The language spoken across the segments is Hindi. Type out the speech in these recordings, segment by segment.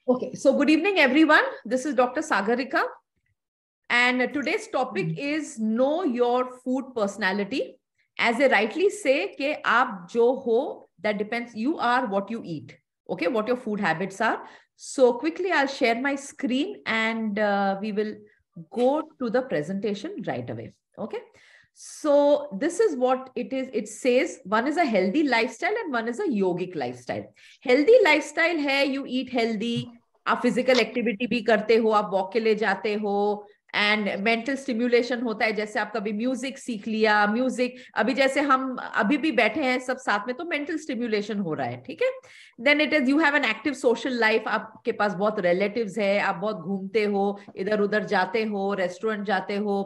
Okay, so good evening, everyone. This is Dr. Sagarika, and today's topic is know your food personality. As they rightly say, कि आप जो हो, that depends. You are what you eat. Okay, what your food habits are. So quickly, I'll share my screen, and we will go to the presentation right away. Okay. So this is what it is. It says one is a healthy lifestyle and one is a yogic lifestyle. Healthy lifestyle है you eat healthy, आप फिजिकल एक्टिविटी भी करते हो, आप वॉक के लिए जाते हो, एंड मेंटल स्टिम्युलेशन होता है, जैसे आप कभी म्यूजिक सीख लिया, म्यूजिक अभी जैसे हम अभी भी बैठे हैं सब साथ में, तो मेंटल स्टिम्युलेशन हो रहा है, ठीक है. Then it is you have an active social life, आपके पास बहुत रिलेटिव्स है, आप बहुत घूमते हो, इधर उधर जाते हो, रेस्टोरेंट जाते हो,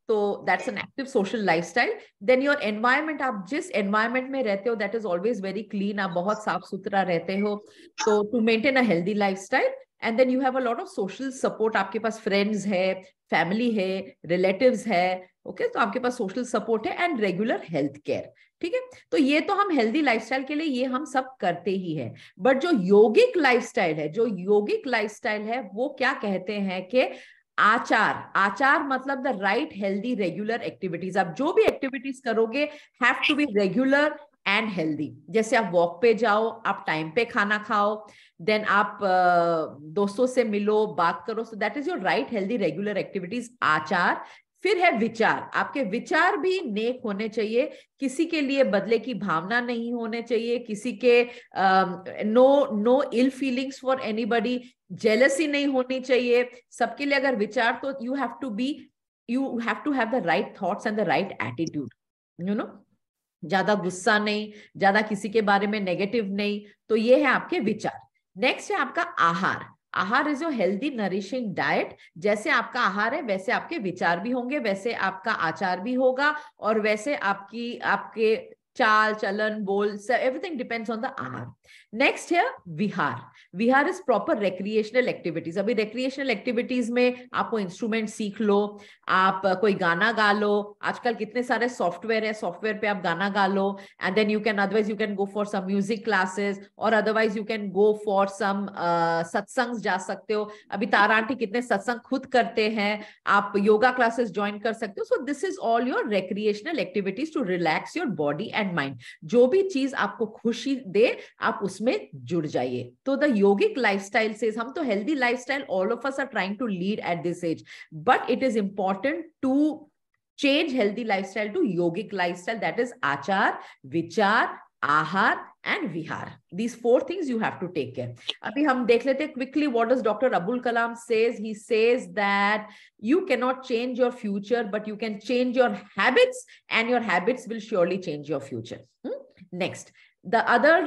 तो that's an active social lifestyle. Then your environment, आप जिस एनवायरमेंट में रहते हो that is always very clean, आप बहुत साफ सुथरा रहते हो, तो to maintain a healthy lifestyle. And then you have a lot of social support, आपके पास फ्रेंड्स है, फैमिली है, रिलेटिव्स है, ओके, तो आपके पास सोशल सपोर्ट है, एंड रेगुलर हेल्थ केयर. ठीक है, तो ये तो हम हेल्दी लाइफस्टाइल के लिए ये हम सब करते ही है. बट जो योगिक लाइफस्टाइल है, जो योगिक लाइफस्टाइल है, वो क्या कहते हैं कि आचार. आचार मतलब the right healthy regular activities. आप जो भी एक्टिविटीज करोगे have to be regular and healthy. जैसे आप वॉक पे जाओ, आप टाइम पे खाना खाओ, देन आप दोस्तों से मिलो, बात करो, so that is your right healthy regular activities, आचार. फिर है विचार. आपके विचार भी नेक होने चाहिए, किसी के लिए बदले की भावना नहीं होने चाहिए, किसी के no ill feelings for anybody, jealousy नहीं होनी चाहिए, सबके लिए अगर विचार, तो you have to have the right thoughts and the right attitude, you know. ज्यादा गुस्सा नहीं, ज्यादा किसी के बारे में नेगेटिव नहीं, तो ये है आपके विचार. नेक्स्ट है आपका आहार. आहार is your healthy nourishing diet. जैसे आपका आहार है वैसे आपके विचार भी होंगे, वैसे आपका आचार भी होगा, और वैसे आपके चाल चलन बोल, एवरीथिंग डिपेंड्स ऑन द आहार. नेक्स्ट है विहार. विहार इज प्रॉपर रिक्रिएशनल एक्टिविटीज. अभी रिक्रिएशनल एक्टिविटीज में आपको इंस्ट्रूमेंट सीख लो, आप कोई गाना गा लो, आजकल कितने सारे सॉफ्टवेयर है, सॉफ्टवेयर पे आप गाना गा लो, and then you can otherwise you can go for some music classes, और otherwise you can go for some सत्संग जा सकते हो. अभी तारा आंटी कितने सत्संग खुद करते हैं, आप योगा क्लासेस ज्वाइन कर सकते हो. So this is all your recreational activities to relax your body and mind. जो भी चीज आपको खुशी दे आप उसमें जुड़ जाइए. तो द योगिक लाइफस्टाइल से, हम तो healthy lifestyle all of us are trying to lead at this age, but it is important to change healthy lifestyle to yogic lifestyle, that is achar, vichar, ahar and vihar. These four things you have to take care. Abhi hum dekh lete quickly what does Dr. Abdul Kalam says. He says that you cannot change your future, but you can change your habits, and your habits will surely change your future. Next, the other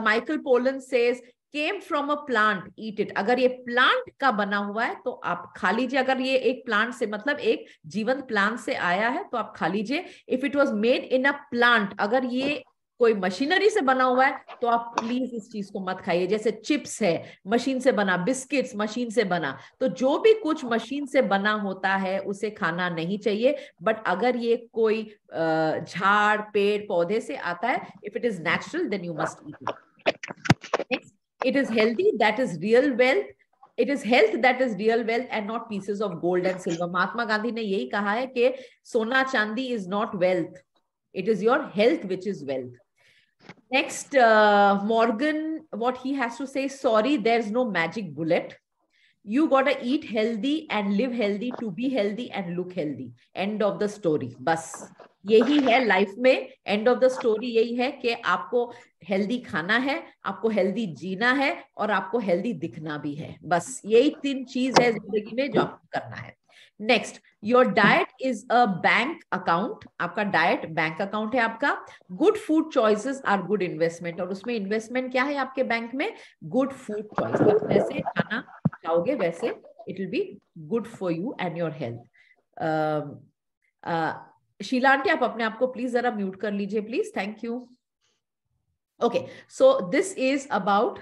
Michael Pollan says came from a plant, eat it. अगर ये प्लांट का बना हुआ है तो आप खा लीजिए. अगर ये एक प्लांट से, मतलब एक जीवंत प्लांट से आया है, तो आप खा लीजिए. If it was made in a plant, अगर ये कोई मशीनरी से बना हुआ है, तो आप प्लीज इस चीज को मत खाइए. जैसे चिप्स है मशीन से बना, बिस्किट्स मशीन से बना, तो जो भी कुछ मशीन से बना होता है उसे खाना नहीं चाहिए. बट अगर ये कोई झाड़ पेड़ पौधे से आता है, if it is natural, then you must eat it. Next, it is healthy, that is real wealth. It is health that is real wealth and not pieces of gold and silver. Mahatma Gandhi ने यही कहा है कि सोना चांदी is not wealth, it is your health which is wealth. Next, Morgan, what he has to say, sorry, there's no magic bullet. You gotta eat healthy and live healthy to be healthy and look healthy. End of the story. बस यही है लाइफ में. एंड ऑफ द स्टोरी यही है कि आपको हेल्दी खाना है, आपको हेल्दी जीना है, और आपको हेल्दी दिखना भी है. बस यही 3 चीज है जिंदगी में जो आपको करना है. Next, your diet is a bank account. आपका डाइट बैंक अकाउंट है आपका. Good food choices are good investment. और उसमें इन्वेस्टमेंट क्या है आपके बैंक में? Good food choice. आप जैसे खाना खाओगे वैसे it will be good for you and your health. Sheela aunty, आप अपने आप को प्लीज जरा म्यूट कर लीजिए please. Thank you. Okay, so this is about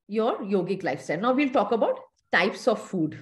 your yogic lifestyle. Now we'll talk about types of food.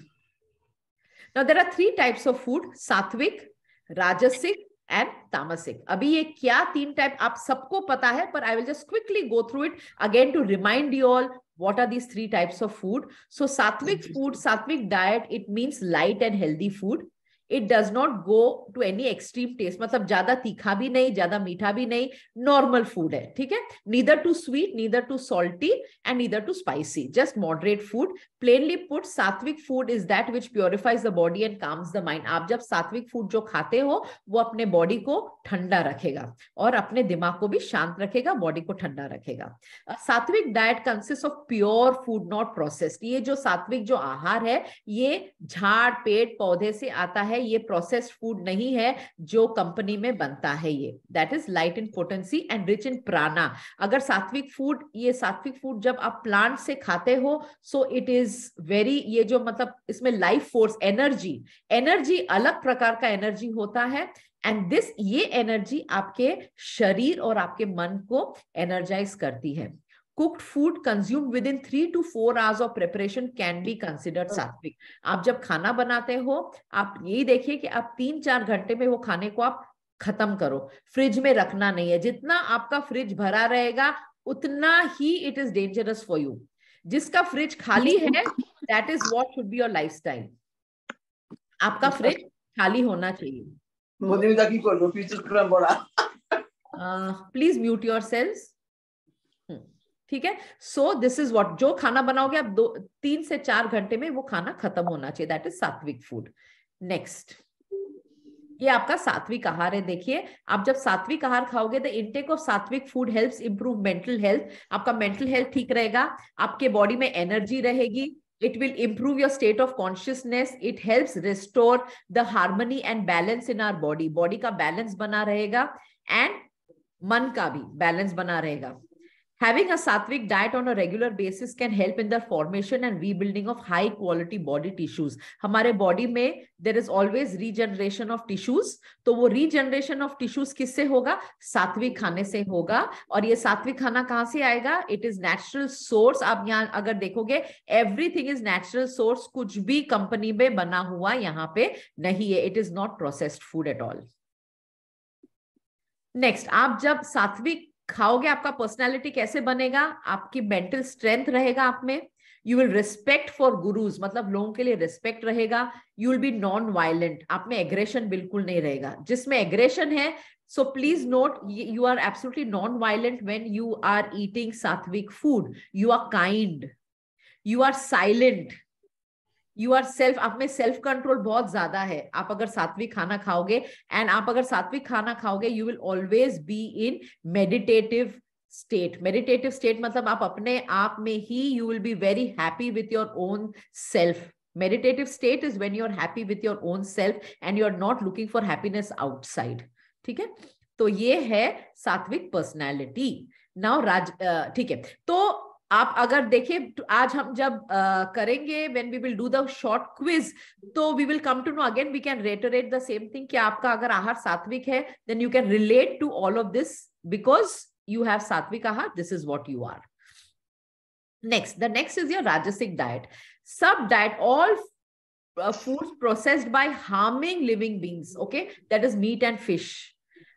Now there are 3 types of food, sattvic, rajasic and तामसिक. अभी ये क्या 3 टाइप आप सबको पता है, पर I will just quickly go through it again to remind you all What are these 3 types of food? So sattvic food, sattvic diet, it means light and healthy food. It does not go to any extreme taste. मतलब ज्यादा तीखा भी नहीं, ज्यादा मीठा भी नहीं, normal food है, ठीक है? Neither too sweet, neither too salty, and neither too spicy. Just moderate food. Plainly put, सात्विक food is that which purifies the body and calms the mind. आप जब सात्विक food जो खाते हो, वो अपने body को ठंडा रखेगा और अपने दिमाग को भी शांत रखेगा, body को ठंडा रखेगा. सात्विक diet consists of pure food, not processed. ये जो सात्विक जो आहार है, ये झाड़ पेड़ पौधे से आता है, ये प्रोसेस्ड फूड नहीं है जो कंपनी में बनता है. ये that is light in potency and rich in प्राणा. अगर सात्विक फूड, ये सात्विक फूड जब आप प्लांट से खाते हो, सो इट इज वेरी, ये जो मतलब इसमें लाइफ फोर्स, एनर्जी अलग प्रकार का एनर्जी होता है. एंड दिस, ये एनर्जी आपके शरीर और आपके मन को एनर्जाइज करती है. Cooked food consumed within 3 to 4 hours of preparation can be considered सात्विक. आप जब खाना बनाते हो, आप यही देखिए कि आप 3-4 घंटे में वो खाने को आप खत्म करो. फ्रिज में रखना नहीं है. जितना आपका फ्रिज भरा रहेगा उतना ही it is dangerous for you. जिसका फ्रिज खाली है, that is what should be your lifestyle. आपका फ्रिज खाली होना चाहिए. Please mute yourselves. ठीक है. सो दिस इज व्हाट, जो खाना बनाओगे आप 3 से 4 घंटे में वो खाना खत्म होना चाहिए. दैट इज सात्विक फूड. नेक्स्ट, ये आपका सात्विक आहार है. देखिए, आप जब सात्विक आहार खाओगे, द इंटेक ऑफ सात्विक food helps improve mental health. आपका मेंटल हेल्थ ठीक रहेगा, आपके बॉडी में एनर्जी रहेगी. It will improve your state of consciousness. It helps restore the harmony and balance in our body. Body का balance बना रहेगा and मन का भी balance बना रहेगा. Having a sattvic diet on a regular basis can help in the formation and rebuilding of high quality body tissues. हमारे body में there is always regeneration of tissues. तो वो regeneration of tissues किससे होगा? सात्विक खाने से होगा. और ये सात्विक खाना कहाँ से आएगा? It is natural source. आप यहाँ अगर देखोगे, everything is natural source. कुछ भी कंपनी में बना हुआ यहाँ पे नहीं है. It is not processed food at all. Next, आप जब सात्विक खाओगे, आपका पर्सनालिटी कैसे बनेगा? आपकी मेंटल स्ट्रेंथ रहेगा आप में. You will respect for gurus, मतलब लोगों के लिए रिस्पेक्ट रहेगा. You will be non violent. आप में एग्रेशन बिल्कुल नहीं रहेगा. जिसमें एग्रेशन है, so please note, you are absolutely non violent when you are eating sattvic food. You are kind, you are silent, you are self. आप में सेल्फ कंट्रोल बहुत ज्यादा है. आप अगर सात्विक खाना खाओगे, एंड आप अगर सात्विक खाना खाओगे, you will always be in meditative state. Meditative state मतलब आप अपने आप में ही, you will be very happy with your own self. Meditative state is when you are happy with your own self and you are not looking for happiness outside. ठीक है. तो ये है सात्विक पर्सनैलिटी. नाउ ठीक है. तो आप अगर देखिए, आज हम जब करेंगे, when we will do the short quiz, तो we will come to know again, we can reiterate the same thing कि आपका अगर आहार सात्विक है, then you can relate to all of this because you have सात्विक आहार. This is what you are. Next, the next is your Rajasic diet. Sub diet, all foods processed by harming living beings, okay, that is meat and fish,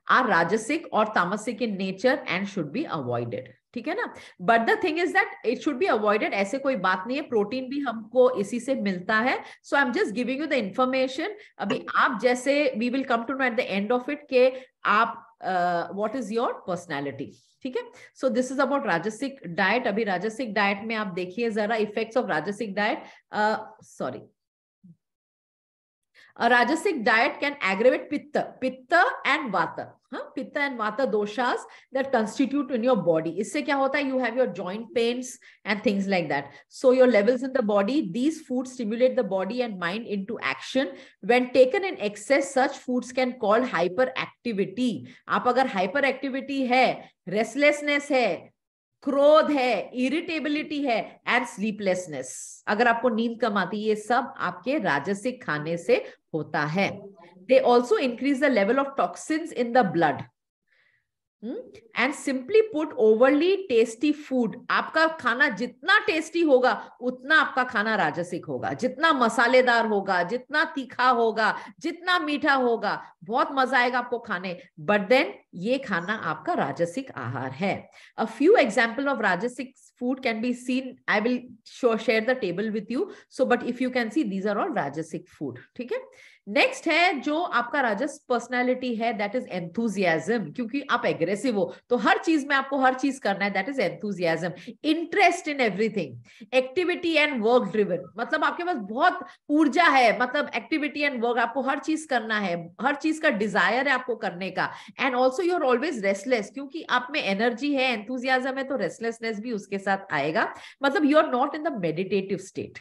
are Rajasic or Tamasic in nature and should be avoided. ठीक है ना. But the thing is that it should be avoided. ऐसे कोई बात नहीं है, प्रोटीन भी हमको इसी से मिलता है. So I am just giving you the information. अभी आप जैसे, we will come to know at the end of it के आप व्हाट इज योर पर्सनैलिटी. ठीक है. So this is about rajasic diet. अभी राजसिक डाइट में आप देखिए जरा effects of rajasic diet. Sorry, a rajasic diet can aggravate pitta and vata. Pitta and vata doshas that constitute in your body. इससे क्या होता है? You have your joint pains and things like that. So your levels in the body, these foods stimulate the body and mind into action. When taken in excess, such foods can cause hyperactivity. आप अगर hyperactivity है, restlessness है, क्रोध है, इरिटेबिलिटी है, एंड स्लीपलेसनेस, अगर आपको नींद कम आती, ये सब आपके राजसिक खाने से होता है. They also increase the level of toxins in the blood. And simply put overly tasty food, आपका खाना जितना टेस्टी होगा उतना आपका खाना राजसिक होगा, जितना मसालेदार होगा, जितना तीखा होगा, जितना मीठा होगा, बहुत मजा आएगा आपको खाने, बट देन ये खाना आपका राजसिक आहार है। अ फ्यू एग्जाम्पल ऑफ राजसिक food can be seen. I will share the table with you. So, but if you can see, these are all rajasic food. ठीक है? नेक्स्ट है जो आपका राजस पर्सनैलिटी है, दैट इज एंथुजियाज्म, क्योंकि आप एग्रेसिव हो तो हर चीज में आपको हर चीज करना है, that is enthusiasm. Interest in everything, activity and work driven, मतलब आपके पास बहुत ऊर्जा है, मतलब एक्टिविटी एंड वर्क, आपको हर चीज करना है, हर चीज का डिजायर है आपको करने का। And also you are always restless, क्योंकि आप में एनर्जी है, एंथुजियाज्म है, तो रेस्टलेसनेस भी उसके साथ आएगा, मतलब you are not in the meditative state,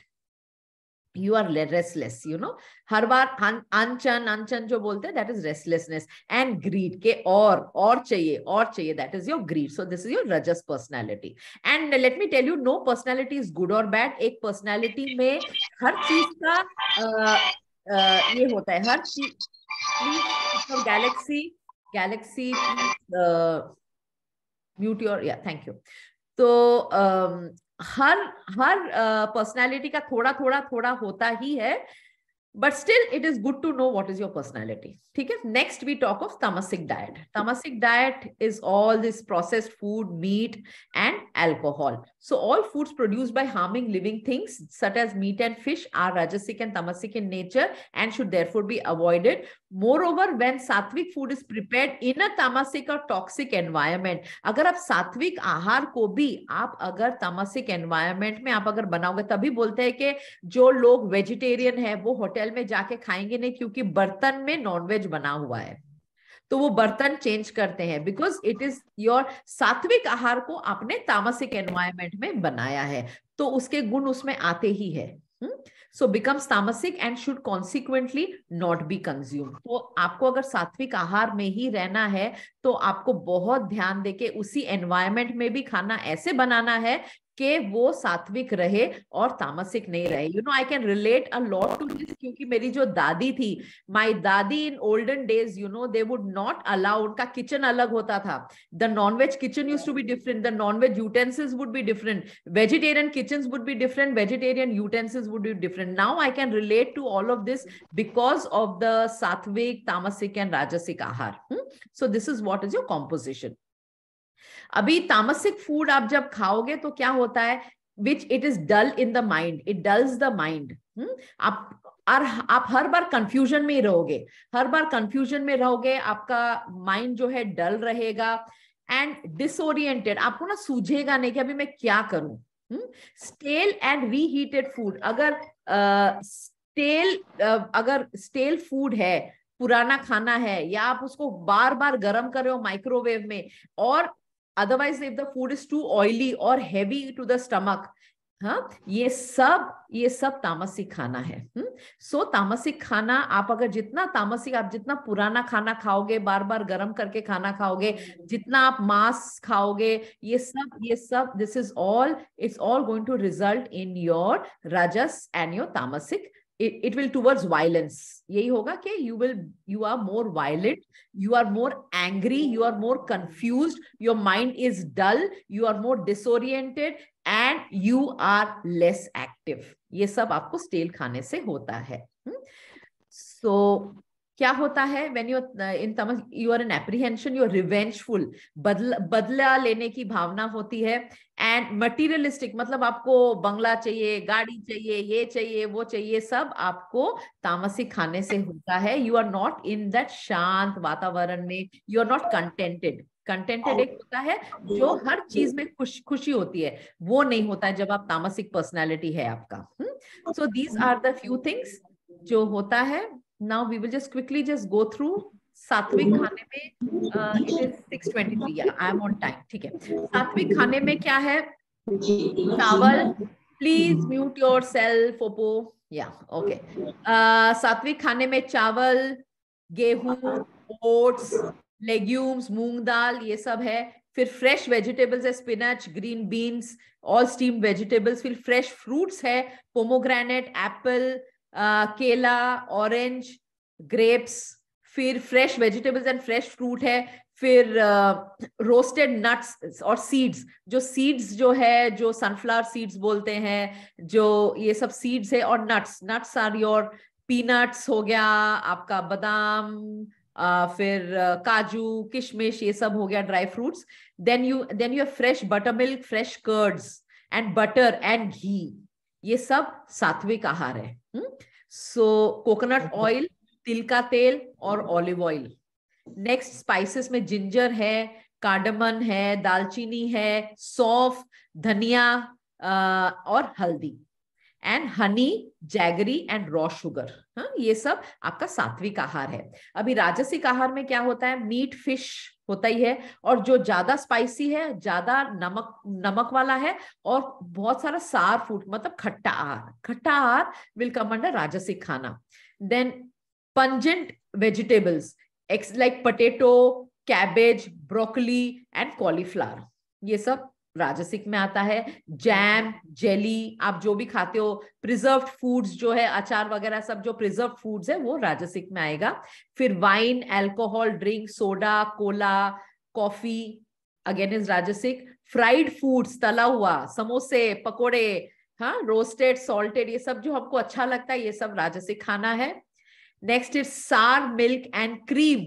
you are restless, you know, हर बार अनचन जो बोलते हैं, that is restlessness and greed के और चाहिए, that is your greed. So this is your rajas personality. And let me tell you, no personality is good or bad. एक personality में हर चीज का ये होता है, हर चीज, galaxy mute your, yeah, thank you. तो हर पर्सनालिटी का थोड़ा होता ही है, but still it is good to know what is your personality. ठीक है? Next we talk of tamasic diet. Tamasic diet is all this processed food, meat and alcohol. So all foods produced by harming living things such as meat and fish are rajasic and tamasic in nature and should therefore be avoided. Moreover, when sattvic food is prepared in a tamasic or toxic environment, अगर आप सात्विक आहार को भी आप अगर तामसिक एनवायरमेंट में आप अगर बनाओगे, तभी बोलते हैं कि जो लोग वेजिटेरियन है वो होटल में जाके खाएंगे नहीं, क्योंकि बर्तन में नॉनवेज बना हुआ है, तो वो बर्तन चेंज करते हैं, बिकॉज इट इज योर सात्विक आहार को आपने तामसिक एनवायरमेंट में बनाया है, तो उसके गुण उसमें आते ही है। So becomes tamasic and should consequently not be consumed. तो आपको अगर सात्विक आहार में ही रहना है तो आपको बहुत ध्यान देके उसी एनवायरमेंट में भी खाना ऐसे बनाना है कि वो सात्विक रहे और तामसिक नहीं रहे। You know, I can relate a lot to this, क्योंकि मेरी जो दादी थी, my dadi in olden days, you know, they would not allow, उनका किचन अलग होता था, the nonveg kitchen used to be different, the nonveg utensils would be different, vegetarian kitchens would be different, vegetarian utensils would be different. Now I can relate to all of this because of the sattvic, तामसिक एंड राजसिक आहार. सो this is what is your composition. अभी तामसिक फूड आप जब खाओगे तो क्या होता है, which it is dull in the mind, it dulls the mind. आप हर बार कंफ्यूजन में ही रहोगे, आपका माइंड जो है डल रहेगा एंड डिसोरिएंटेड, आपको ना सूझेगा नहीं कि अभी मैं क्या करूं. स्टेल एंड रीहीटेड फूड, अगर स्टेल फूड है, पुराना खाना है, या आप उसको बार बार गर्म कर रहे हो माइक्रोवेव में, और otherwise if the food is too oily or heavy to the stomach, ये सब तामसिक खाना है. सो तामसिक खाना, आप अगर जितना तामसिक, आप जितना पुराना खाना खाओगे, बार बार गर्म करके खाना खाओगे, जितना आप मांस खाओगे, ये सब this is all, it's all going to result in your rajas and your tamasic. It will towards violence. यही होगा कि you are more violent, you are more angry, you are more confused, your mind is dull, you are more disoriented and you are less active. ये सब आपको स्टेल खाने से होता है. So क्या होता है, when you in tamas, you are in apprehension, you are revengeful, बदला लेने की भावना होती है. एंड मटीरियलिस्टिक, मतलब आपको बंगला चाहिए, गाड़ी चाहिए, ये चाहिए, वो चाहिए, सब आपको तामसिक खाने से होता है. You are not in that शांत वातावरण में, यू आर नॉट कंटेंटेड एक होता है जो हर चीज में खुशी होती है, वो नहीं होता है जब आप तामसिक पर्सनालिटी है आपका. So these are the few things जो होता है. Now we will just quickly just go through sattvic खाने में. It is 6:23, I am on time. ठीक है, सात्विक खाने में क्या है, चावल, please mute yourself Oppo, या ओके. सात्विक खाने में चावल, गेहूं, ओट्स, लेग्यूम्स, मूंग दाल, ये सब है. फिर फ्रेश वेजिटेबल्स है, spinach, green beans, all steamed vegetables. फिर फ्रेश फ्रूट्स है, पोमोग्रेनेट, एप्पल, केला, ऑरेंज, ग्रेप्स. फिर fresh vegetables and fresh fruit है. फिर रोस्टेड नट्स और सीड्स, जो सीड्स जो है, जो सनफ्लावर सीड्स बोलते हैं, जो ये सब सीड्स है, और nuts, nuts are your peanuts हो गया आपका, बादाम, फिर काजू, किशमिश, ये सब हो गया dry fruits. Then you fresh buttermilk, fresh curds and butter and ghee, ये सब सात्विक आहार है। सो कोकोनट ऑयल, तिल का तेल और ऑलिव ऑयल। नेक्स्ट स्पाइसेस में जिंजर है, कार्डमन है, दालचीनी है, सौंफ, धनिया और हल्दी, and honey, jaggery and raw sugar. ये सब आपका सात्विक आहार है। अभी राजसिक आहार में क्या होता है, मीट फिश होता ही है, और जो ज्यादा स्पाइसी है, ज्यादा नमक वाला है, और बहुत सारा सार फूड, मतलब खट्टा आहार, खट्टा आहार विल कम अंडर राजसिक खाना। Then pungent vegetables like potato, cabbage, broccoli and cauliflower, ये सब राजसिक में आता है। जैम, जेली, आप जो भी खाते हो, प्रिजर्व्ड फूड्स जो है, अचार वगैरह सब जो प्रिजर्व्ड फूड्स है, वो राजसिक में आएगा। फिर wine, alcohol drink, soda, Cola, coffee, again is राजसिक। फ्राइड फूड्स, तला हुआ, समोसे, पकोड़े, हाँ, रोस्टेड, सॉल्टेड, ये सब जो हमको अच्छा लगता है, ये सब राजसिक खाना है। नेक्स्ट इज सार मिल्क एंड क्रीम,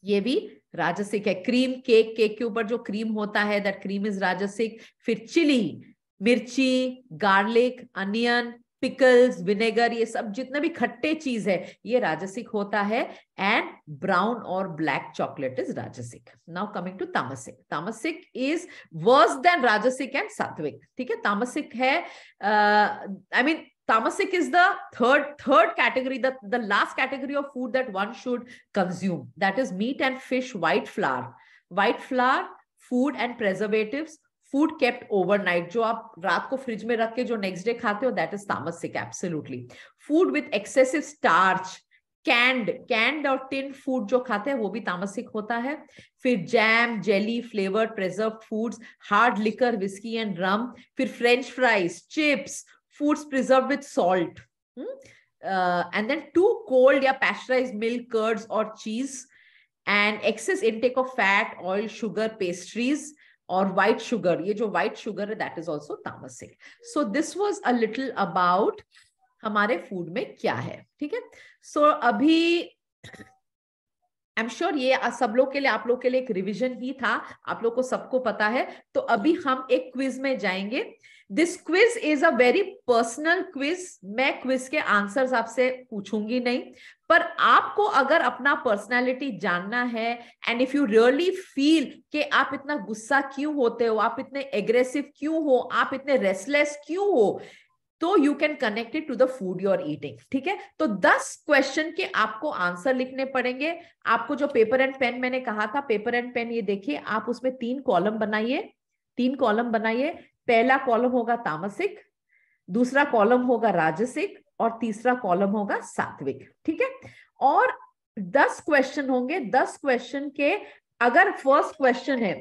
ये भी राजसिक है। क्रीम, केक, केक के ऊपर जो क्रीम होता है, दैट क्रीम इज राजसिक। फिर चिली, मिर्ची, गार्लिक, अनियन, पिकल्स, विनेगर, ये सब जितने भी खट्टे चीज है, ये राजसिक होता है। एंड ब्राउन और ब्लैक चॉकलेट इज राजसिक। नाउ कमिंग टू तामसिक। तामसिक इज वर्स देन राजसिक एंड सात्विक, ठीक है। तामसिक है, I mean tamasic is the third category, the last category of food that one should consume, that is meat and fish, white flour food and preservatives, food kept overnight, जो आप रात को फ्रिज में रख के जो नेक्स्ट डे खाते हो, that is tamasic, absolutely. Food with excessive starch, canned और टिन फूड जो खाते हैं, वो भी तामसिक होता है। फिर jam, jelly, flavoured preserved foods, hard liquor, whisky and rum, फिर French fries, chips, foods preserved with salt, and then too cold या pasteurized milk, curds or cheese, and excess intake of fat, oil, sugar, pastries और white sugar, ये जो white sugar है, that is also tamasic. So this was a little about हमारे फूड में क्या है, ठीक है। सो अभी आई एम श्योर ये सब लोग के लिए, आप लोग के लिए एक रिवीजन ही था, आप लोग को सबको पता है। तो अभी हम एक क्विज में जाएंगे। This quiz is a very personal quiz. मैं क्विज के आंसर्स आपसे पूछूंगी नहीं, पर आपको अगर अपना पर्सनालिटी जानना है, and if you really feel कि आप इतना गुस्सा क्यों होते हो, आप इतने एग्रेसिव क्यों हो, आप इतने रेस्टलेस क्यों हो, तो you can connect it to the food you are eating, ठीक है। तो 10 क्वेश्चन के आपको आंसर लिखने पड़ेंगे। आपको जो पेपर एंड पेन मैंने कहा था, पेपर एंड पेन ये देखिए, आप उसमें 3 कॉलम बनाइए, 3 कॉलम बनाइए। पहला कॉलम होगा तामसिक, दूसरा कॉलम होगा राजसिक, और तीसरा कॉलम होगा सात्विक, ठीक है। और 10 क्वेश्चन होंगे। 10 क्वेश्चन के अगर फर्स्ट क्वेश्चन है,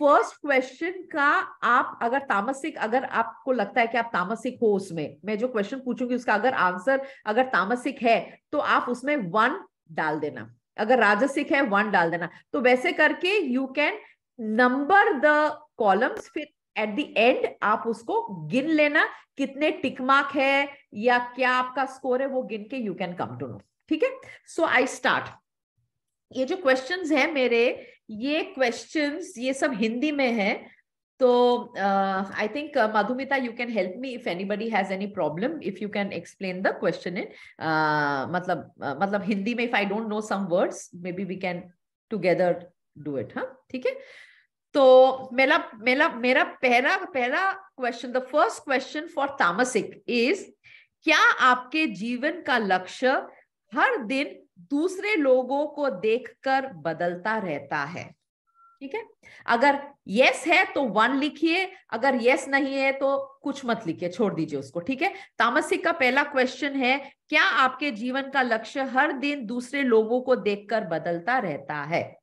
फर्स्ट क्वेश्चन का आप अगर तामसिक, अगर आपको लगता है कि आप तामसिक हो, उसमें मैं जो क्वेश्चन पूछूंगी उसका अगर आंसर अगर तामसिक है, तो आप उसमें 1 डाल देना, अगर राजसिक है 1 डाल देना। तो वैसे करके you can number the columns, फिर एट द एंड आप उसको गिन लेना, कितने टिक मार्क है या क्या आपका स्कोर है, वो गिन के you can come to know, ठीक है। So I start. ये जो क्वेश्चंस है मेरे, ये क्वेश्चंस ये सब हिंदी में है। तो I think Madhumita, you can help me if anybody has any problem, if you can explain the question in मतलब हिंदी में। If I don't know some words, maybe we can together do it, हाँ, ठीक है। तो मेरा पहला question, the first question for tamasic is, क्या आपके जीवन का लक्ष्य हर दिन दूसरे लोगों को देखकर बदलता रहता है? ठीक है, अगर यस है तो 1 लिखिए, अगर यस नहीं है तो कुछ मत लिखिए, छोड़ दीजिए उसको, ठीक है। तामसिक का पहला क्वेश्चन है, क्या आपके जीवन का लक्ष्य हर दिन दूसरे लोगों को देखकर बदलता रहता है?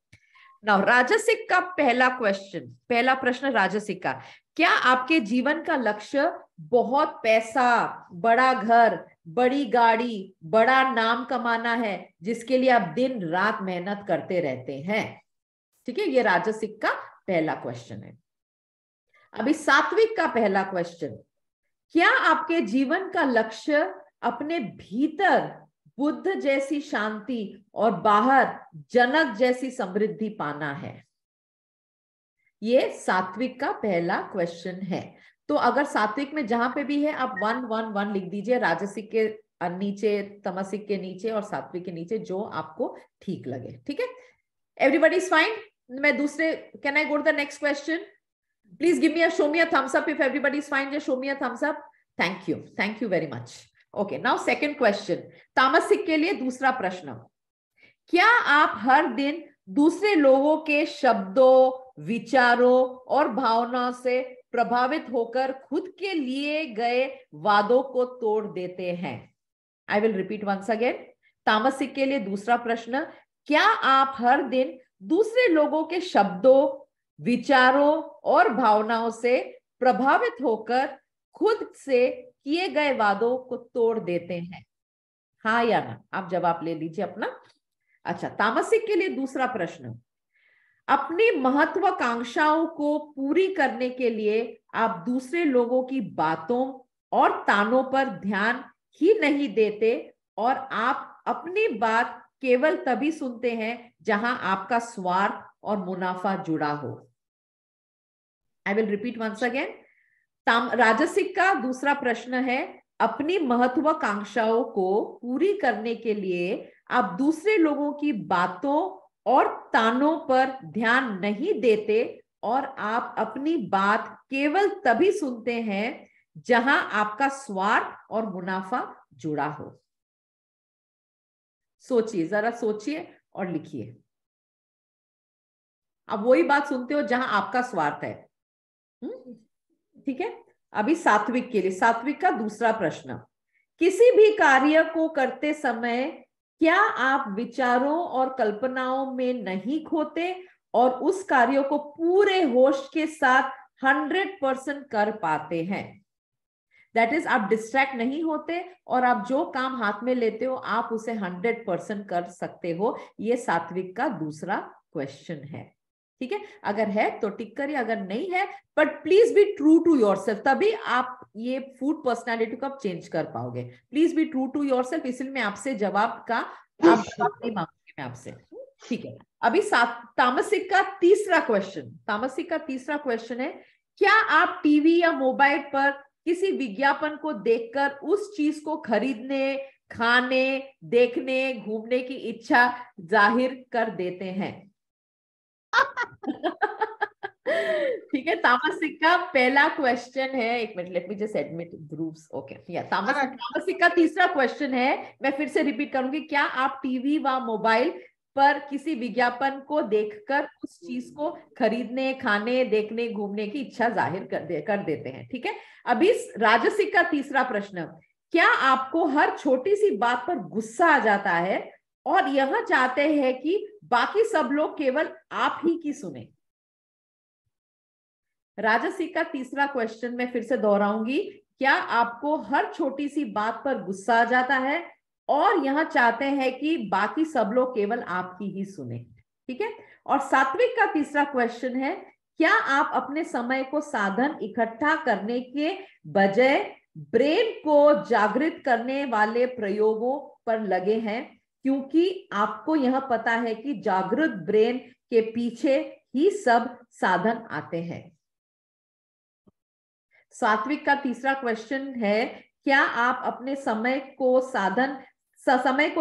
नाउ राजसिक का पहला क्वेश्चन, पहला प्रश्न राजसिक का, क्या आपके जीवन का लक्ष्य बहुत पैसा, बड़ा घर, बड़ी गाड़ी, बड़ा नाम कमाना है, जिसके लिए आप दिन रात मेहनत करते रहते हैं? ठीक है, ये राजसिक का पहला क्वेश्चन है। अभी सात्विक का पहला क्वेश्चन, क्या आपके जीवन का लक्ष्य अपने भीतर बुद्ध जैसी शांति और बाहर जनक जैसी समृद्धि पाना है? ये सात्विक का पहला क्वेश्चन है। तो अगर सात्विक में जहां पे भी है आप 1 1 1 लिख दीजिए, राजसिक के नीचे, तमसिक के नीचे और सात्विक के नीचे, जो आपको ठीक लगे। ठीक है, एवरीबडी इज फाइन। मैं दूसरे, can I go to the next question? Please give me a, show me a thumbs up if everybody is fine, just show me a thumbs up. Thank you very much. Okay, now second question, तामसिक के लिए दूसरा प्रश्न, क्या आप हर दिन दूसरे लोगों के शब्दों, विचारों और भावनाओं से प्रभावित होकर खुद के लिए गए वादों को तोड़ देते हैं? I will repeat once again. तामसिक के लिए दूसरा प्रश्न, क्या आप हर दिन दूसरे लोगों के शब्दों, विचारों और भावनाओं से प्रभावित होकर खुद से किए गए वादों को तोड़ देते हैं? हाँ या ना, आप जवाब ले लीजिए अपना। अच्छा, तामसिक के लिए दूसरा प्रश्न, अपनी महत्वाकांक्षाओं को पूरी करने के लिए आप दूसरे लोगों की बातों और तानों पर ध्यान ही नहीं देते और आप अपनी बात केवल तभी सुनते हैं जहां आपका स्वार्थ और मुनाफा जुड़ा हो। I will repeat once again. राजसिक का दूसरा प्रश्न है, अपनी महत्वाकांक्षाओं को पूरी करने के लिए आप दूसरे लोगों की बातों और तानों पर ध्यान नहीं देते और आप अपनी बात केवल तभी सुनते हैं जहां आपका स्वार्थ और मुनाफा जुड़ा हो। सोचिए, जरा सोचिए और लिखिए। आप वही बात सुनते हो जहां आपका स्वार्थ है। ठीक है, अभी सात्विक के लिए, सात्विक का दूसरा प्रश्न, किसी भी कार्य को करते समय क्या आप विचारों और कल्पनाओं में नहीं खोते और उस कार्य को पूरे होश के साथ 100% कर पाते हैं? दैट इज, आप डिस्ट्रैक्ट नहीं होते और आप जो काम हाथ में लेते हो आप उसे 100% कर सकते हो। ये सात्विक का दूसरा क्वेश्चन है। ठीक है, अगर है तो टिक करिए, अगर नहीं है, but please be true to yourself, तभी आप ये फूड पर्सनालिटी को आप चेंज कर पाओगे। Please be true to yourself, इसलिए मैं आपसे जवाब का, आप जवाब नहीं मांगूंगी मैं आपसे। ठीक है, अभी तामसिक का तीसरा क्वेश्चन, तामसिक का तीसरा क्वेश्चन है, क्या आप टीवी या मोबाइल पर किसी विज्ञापन को देखकर उस चीज को खरीदने, खाने, देखने, घूमने की इच्छा जाहिर कर देते हैं? ठीक है, तामसिक का पहला क्वेश्चन है, एक minute, let me just admit groups. Okay, या तामसिक का तीसरा क्वेश्चन है, मैं फिर से रिपीट करूंगी, क्या आप टीवी व मोबाइल पर किसी विज्ञापन को देखकर उस चीज को खरीदने, खाने, देखने, घूमने की इच्छा जाहिर कर देते हैं? ठीक है, अभी राजसिक का तीसरा प्रश्न, क्या आपको हर छोटी सी बात पर गुस्सा आ जाता है और यह चाहते हैं कि बाकी सब लोग केवल आप ही की सुने? राजसिक का तीसरा क्वेश्चन मैं फिर से दोहराऊंगी, क्या आपको हर छोटी सी बात पर गुस्सा आ जाता है और यह चाहते हैं कि बाकी सब लोग केवल आपकी ही सुने? ठीक है, और सात्विक का तीसरा क्वेश्चन है, क्या आप अपने समय को साधन इकट्ठा करने के बजाय ब्रेन को जागृत करने वाले प्रयोगों पर लगे हैं, क्योंकि आपको यह पता है कि जागृत ब्रेन के पीछे ही सब साधन आते हैं? सात्विक का तीसरा क्वेश्चन है, क्या आप अपने समय को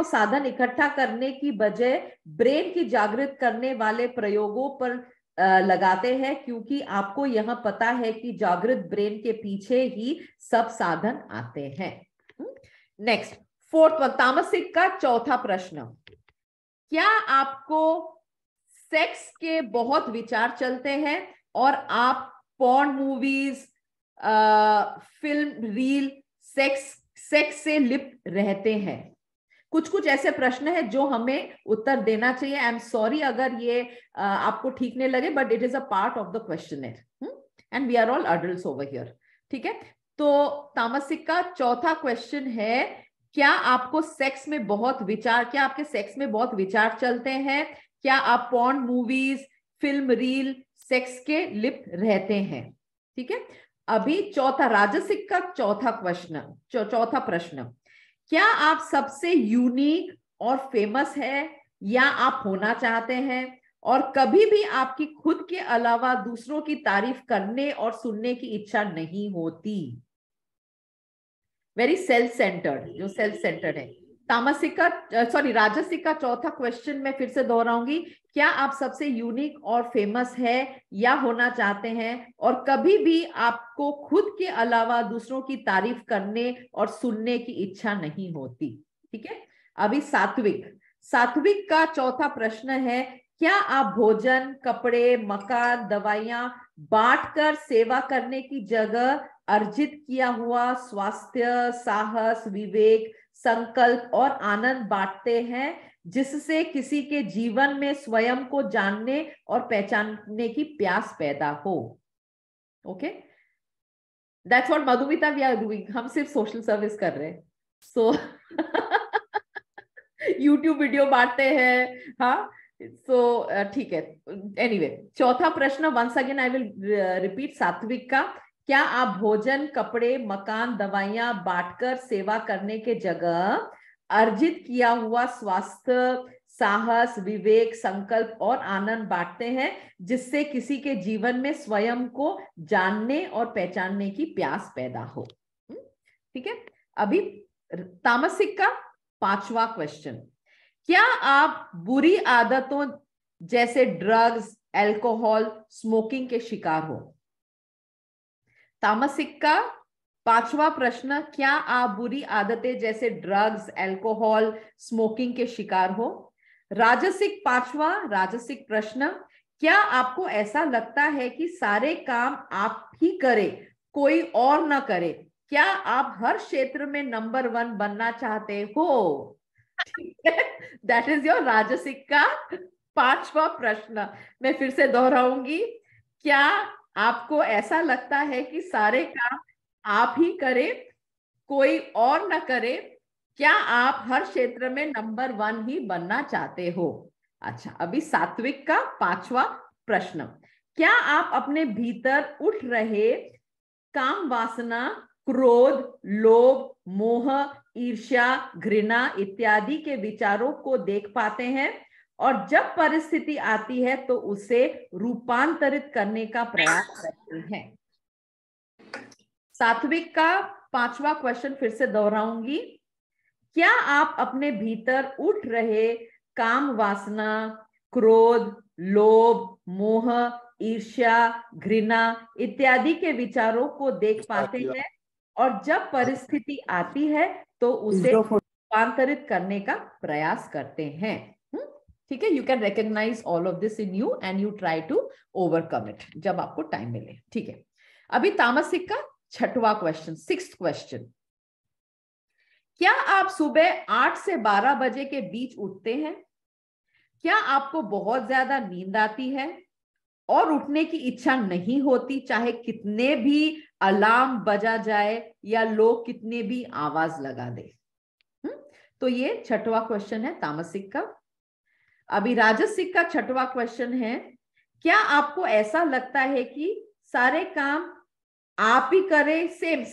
साधन इकट्ठा करने की बजाय ब्रेन की जागृत करने वाले प्रयोगों पर लगाते हैं, क्योंकि आपको यह पता है कि जागृत ब्रेन के पीछे ही सब साधन आते हैं? नेक्स्ट, फोर्थ, तामसिक का चौथा प्रश्न, क्या आपको सेक्स के बहुत विचार चलते हैं और आप porn movies, film, reel, sex से लिप्त रहते हैं? कुछ कुछ ऐसे प्रश्न है जो हमें उत्तर देना चाहिए। आई एम सॉरी अगर ये आपको ठीक नहीं लगे, but it is a part of the questioner and we are all adults over here. ठीक है, तो तामसिक का चौथा क्वेश्चन है, क्या आपको सेक्स में बहुत विचार, क्या आपके सेक्स में बहुत विचार चलते हैं? क्या आप porn movies, film, reel, sex के लिप्त रहते हैं। ठीक है, अभी चौथा, राजसिक का चौथा प्रश्न, क्या आप सबसे यूनिक और फेमस है या आप होना चाहते हैं और कभी भी आपकी खुद के अलावा दूसरों की तारीफ करने और सुनने की इच्छा नहीं होती? वेरी सेल्फ सेंटर्ड, जो सेल्फ सेंटर्ड है। तामसिक का राजसिक का चौथा क्वेश्चन मैं फिर से दोहराऊंगी, क्या आप सबसे यूनिक और फेमस है या होना चाहते हैं और कभी भी आपको खुद के अलावा दूसरों की तारीफ करने और सुनने की इच्छा नहीं होती? ठीक है, अभी सात्विक का चौथा प्रश्न है, क्या आप भोजन, कपड़े, मकान, दवाइयां बांटकर सेवा करने की जगह अर्जित किया हुआ स्वास्थ्य, साहस, विवेक, संकल्प और आनंद बांटते हैं, जिससे किसी के जीवन में स्वयं को जानने और पहचानने की प्यास पैदा हो? Okay, that's what Madhumita we are doing. हम सिर्फ सोशल सर्विस कर रहे हैं। सो यूट्यूब वीडियो बांटते हैं, हाँ। सो ठीक है, एनीवे, चौथा प्रश्न once again I will repeat, सात्विक का, क्या आप भोजन, कपड़े, मकान, दवाइयां बांटकर सेवा करने के जगह अर्जित किया हुआ स्वास्थ्य, साहस, विवेक, संकल्प और आनंद बांटते हैं, जिससे किसी के जीवन में स्वयं को जानने और पहचानने की प्यास पैदा हो? ठीक है, अभी तामसिक का पांचवा क्वेश्चन, क्या आप बुरी आदतों जैसे ड्रग्स, अल्कोहल, स्मोकिंग के शिकार हो? तामसिक का पांचवा प्रश्न, क्या आप बुरी आदतें जैसे ड्रग्स, अल्कोहल, स्मोकिंग के शिकार हो? राजसिक राजसिक प्रश्न, क्या आपको ऐसा लगता है कि सारे काम आप ही करें, कोई और ना करे? क्या आप हर क्षेत्र में नंबर 1 बनना चाहते हो? ठीक है, दैट इज योर राजसिक का पांचवा प्रश्न। मैं फिर से दोहराऊंगी, क्या आपको ऐसा लगता है कि सारे काम आप ही करें, कोई और ना करे? क्या आप हर क्षेत्र में नंबर 1 ही बनना चाहते हो? अच्छा, अभी सात्विक का पांचवा प्रश्न, क्या आप अपने भीतर उठ रहे काम वासना, क्रोध, लोभ, मोह, ईर्ष्या, घृणा इत्यादि के विचारों को देख पाते हैं और जब परिस्थिति आती है तो उसे रूपांतरित करने का प्रयास करते हैं? सात्विक का पांचवा क्वेश्चन फिर से दोहराऊंगी, क्या आप अपने भीतर उठ रहे काम वासना, क्रोध, लोभ, मोह, ईर्ष्या, घृणा इत्यादि के विचारों को देख पाते हैं और जब परिस्थिति आती है तो उसे रूपांतरित करने का प्रयास करते हैं? ठीक है, you can recognise all of this in you and you try to overcome it जब आपको टाइम मिले। ठीक है, अभी तामसिक का छठवां क्वेश्चन, 6th क्वेश्चन, क्या आप सुबह 8 से 12 बजे के बीच उठते हैं? क्या आपको बहुत ज्यादा नींद आती है और उठने की इच्छा नहीं होती, चाहे कितने भी अलार्म बजा जाए या लोग कितने भी आवाज लगा दे? तो ये छठवां क्वेश्चन है तामसिक का। अभी राजसिक का छठवां क्वेश्चन है, क्या आपको ऐसा लगता है कि सारे काम आप ही करें, सेम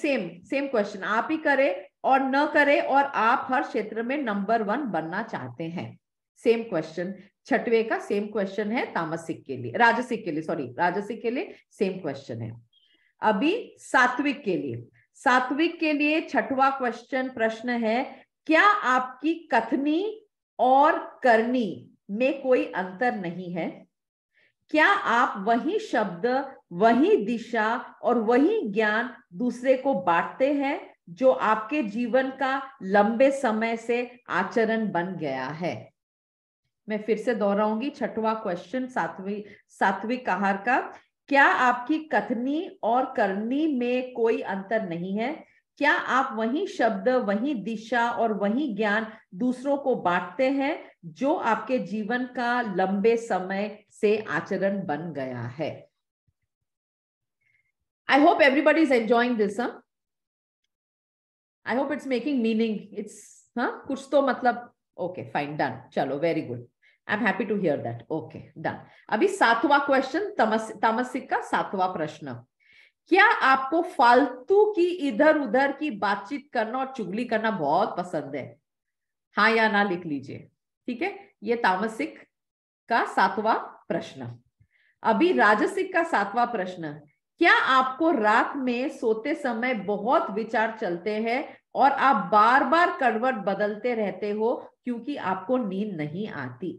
क्वेश्चन, आप ही करें और न करे और आप हर क्षेत्र में नंबर 1 बनना चाहते हैं? सेम क्वेश्चन, छठवें का सेम क्वेश्चन है तामसिक के लिए, राजसिक के लिए सेम क्वेश्चन है। अभी सात्विक के लिए छठवां प्रश्न है, क्या आपकी कथनी और करनी में कोई अंतर नहीं है? क्या आप वही शब्द, वही दिशा और वही ज्ञान दूसरे को बांटते हैं जो आपके जीवन का लंबे समय से आचरण बन गया है? मैं फिर से दोहराऊंगी, छठवां क्वेश्चन सात्विक आहार का, क्या आपकी कथनी और करनी में कोई अंतर नहीं है? क्या आप वही शब्द, वही दिशा और वही ज्ञान दूसरों को बांटते हैं जो आपके जीवन का लंबे समय से आचरण बन गया है? I hope everybody is enjoying this, huh? I hope it's making meaning. It's कुछ तो मतलब, okay, fine, done. चलो, very good. I am happy to hear that. Okay, done. अभी 7वां क्वेश्चन, तामसिक का 7वां प्रश्न. क्या आपको फालतू की इधर उधर की बातचीत करना और चुगली करना बहुत पसंद है? हाँ या ना लिख लीजिए. ठीक है, ये तामसिक का 7वां प्रश्न. अभी राजसिक का 7वां प्रश्न. क्या आपको रात में सोते समय बहुत विचार चलते हैं और आप बार बार करवट बदलते रहते हो क्योंकि आपको नींद नहीं आती?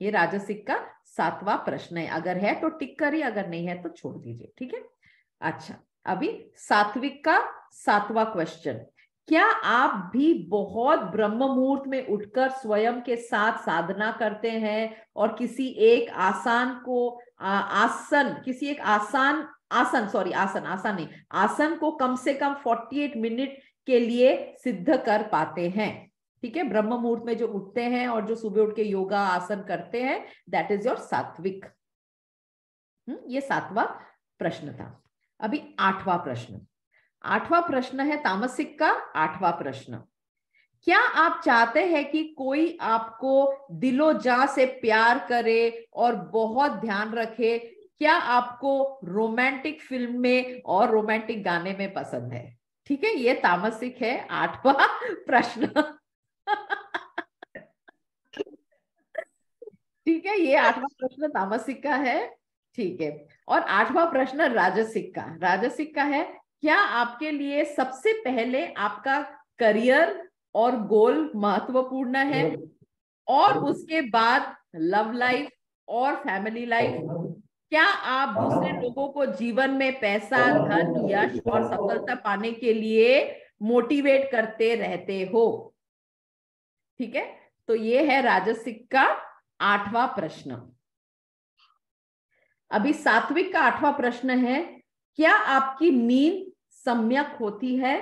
ये राजसिक का 7वां प्रश्न है. अगर है तो टिक करिए, अगर नहीं है तो छोड़ दीजिए. ठीक है. अच्छा, अभी सात्विक का 7वां क्वेश्चन. क्या आप भी बहुत ब्रह्म मुहूर्त में उठकर स्वयं के साथ साधना करते हैं और किसी एक आसन को कम से कम 48 मिनट के लिए सिद्ध कर पाते हैं? ठीक है, ब्रह्म मुहूर्त में जो उठते हैं और जो सुबह उठ के योगा आसन करते हैं, दैट इज योर सात्विक. ये 7वां प्रश्न था. अभी 8वां प्रश्न. 8वां प्रश्न है तामसिक का 8वां प्रश्न. क्या आप चाहते हैं कि कोई आपको दिलो जान से प्यार करे और बहुत ध्यान रखे? क्या आपको रोमांटिक फिल्म में और रोमांटिक गाने में पसंद है? ठीक है, ये तामसिक है 8वां प्रश्न. ठीक है, ये 8वां प्रश्न तामसिक का है. ठीक है, और 8वां प्रश्न राजसिक का. राजसिक का है, क्या आपके लिए सबसे पहले आपका करियर और गोल महत्वपूर्ण है और उसके बाद लव लाइफ और फैमिली लाइफ? क्या आप दूसरे लोगों को जीवन में पैसा, धन, यश और सफलता पाने के लिए मोटिवेट करते रहते हो? ठीक है, तो ये है राजसिक का 8वां प्रश्न. अभी सात्विक का 8वां प्रश्न है, क्या आपकी नींद सम्यक होती है?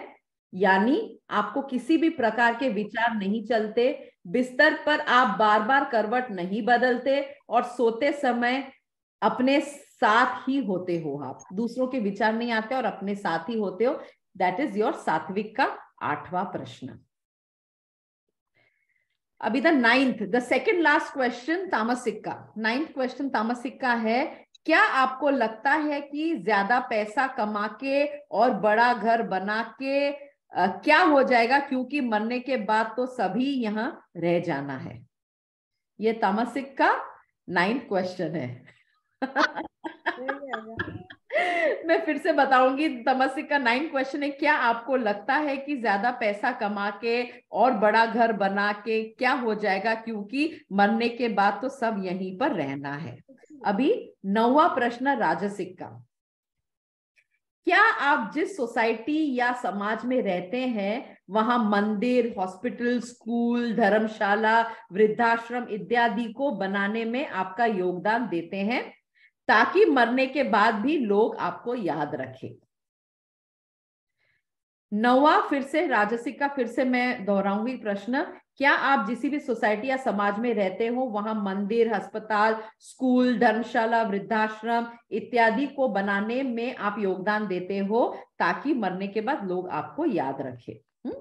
यानी आपको किसी भी प्रकार के विचार नहीं चलते, बिस्तर पर आप बार बार करवट नहीं बदलते और सोते समय अपने साथ ही होते हो. आप दूसरों के विचार नहीं आते और अपने साथ ही होते हो. दैट इज योर सात्विक का 8वां प्रश्न. अभी द सेकंड लास्ट क्वेश्चन तामसिक का. 9th क्वेश्चन तामसिक का है, क्या आपको लगता है कि ज्यादा पैसा कमा के और बड़ा घर बना के क्या हो जाएगा क्योंकि मरने के बाद तो सभी यहाँ रह जाना है? ये तामसिक का 9th क्वेश्चन है. मैं फिर से बताऊंगी. तामसिक का 9th क्वेश्चन है, क्या आपको लगता है कि ज्यादा पैसा कमा के और बड़ा घर बना के क्या हो जाएगा क्योंकि मरने के बाद तो सब यहीं पर रहना है? अभी 9वां प्रश्न राजसिक का. क्या आप जिस सोसाइटी या समाज में रहते हैं वहां मंदिर, हॉस्पिटल, स्कूल, धर्मशाला, वृद्धाश्रम इत्यादि को बनाने में आपका योगदान देते हैं ताकि मरने के बाद भी लोग आपको याद रखें? 9वां फिर से राजसिक का, फिर से मैं दोहराऊंगी प्रश्न. क्या आप जिस भी सोसाइटी या समाज में रहते हो वहां मंदिर, अस्पताल, स्कूल, धर्मशाला, वृद्धाश्रम इत्यादि को बनाने में आप योगदान देते हो ताकि मरने के बाद लोग आपको याद रखें?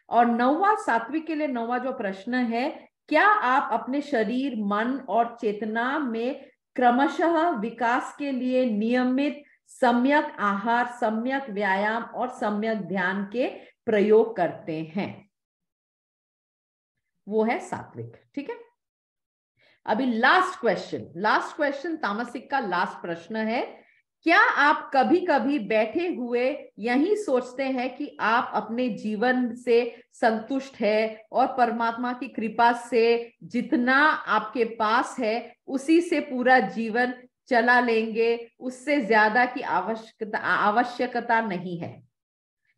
और 9वां सात्विक के लिए 9वां जो प्रश्न है, क्या आप अपने शरीर, मन और चेतना में क्रमशः विकास के लिए नियमित सम्यक आहार, सम्यक व्यायाम और सम्यक ध्यान के प्रयोग करते हैं? वो है सात्विक. ठीक है, अभी लास्ट क्वेश्चन तामसिक का लास्ट प्रश्न है, क्या आप कभी कभी बैठे हुए यही सोचते हैं कि आप अपने जीवन से संतुष्ट है और परमात्मा की कृपा से जितना आपके पास है उसी से पूरा जीवन चला लेंगे, उससे ज्यादा की आवश्यकता नहीं है?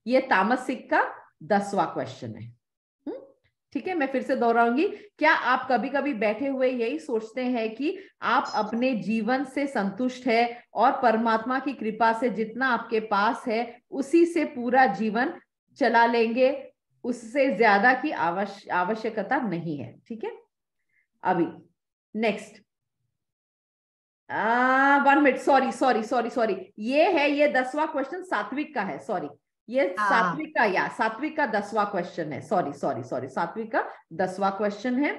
ये तामसिक का 10वां क्वेश्चन है. ठीक है, मैं फिर से दोहराऊंगी. क्या आप कभी कभी बैठे हुए यही सोचते हैं कि आप अपने जीवन से संतुष्ट है और परमात्मा की कृपा से जितना आपके पास है उसी से पूरा जीवन चला लेंगे, उससे ज्यादा की आवश्यकता नहीं है? ठीक है, अभी नेक्स्ट 1 मिनट. सॉरी, ये 10वां क्वेश्चन सात्विक का है. सॉरी, ये सात्विक का 10वां क्वेश्चन है. सॉरी, सात्विक का 10वां क्वेश्चन है.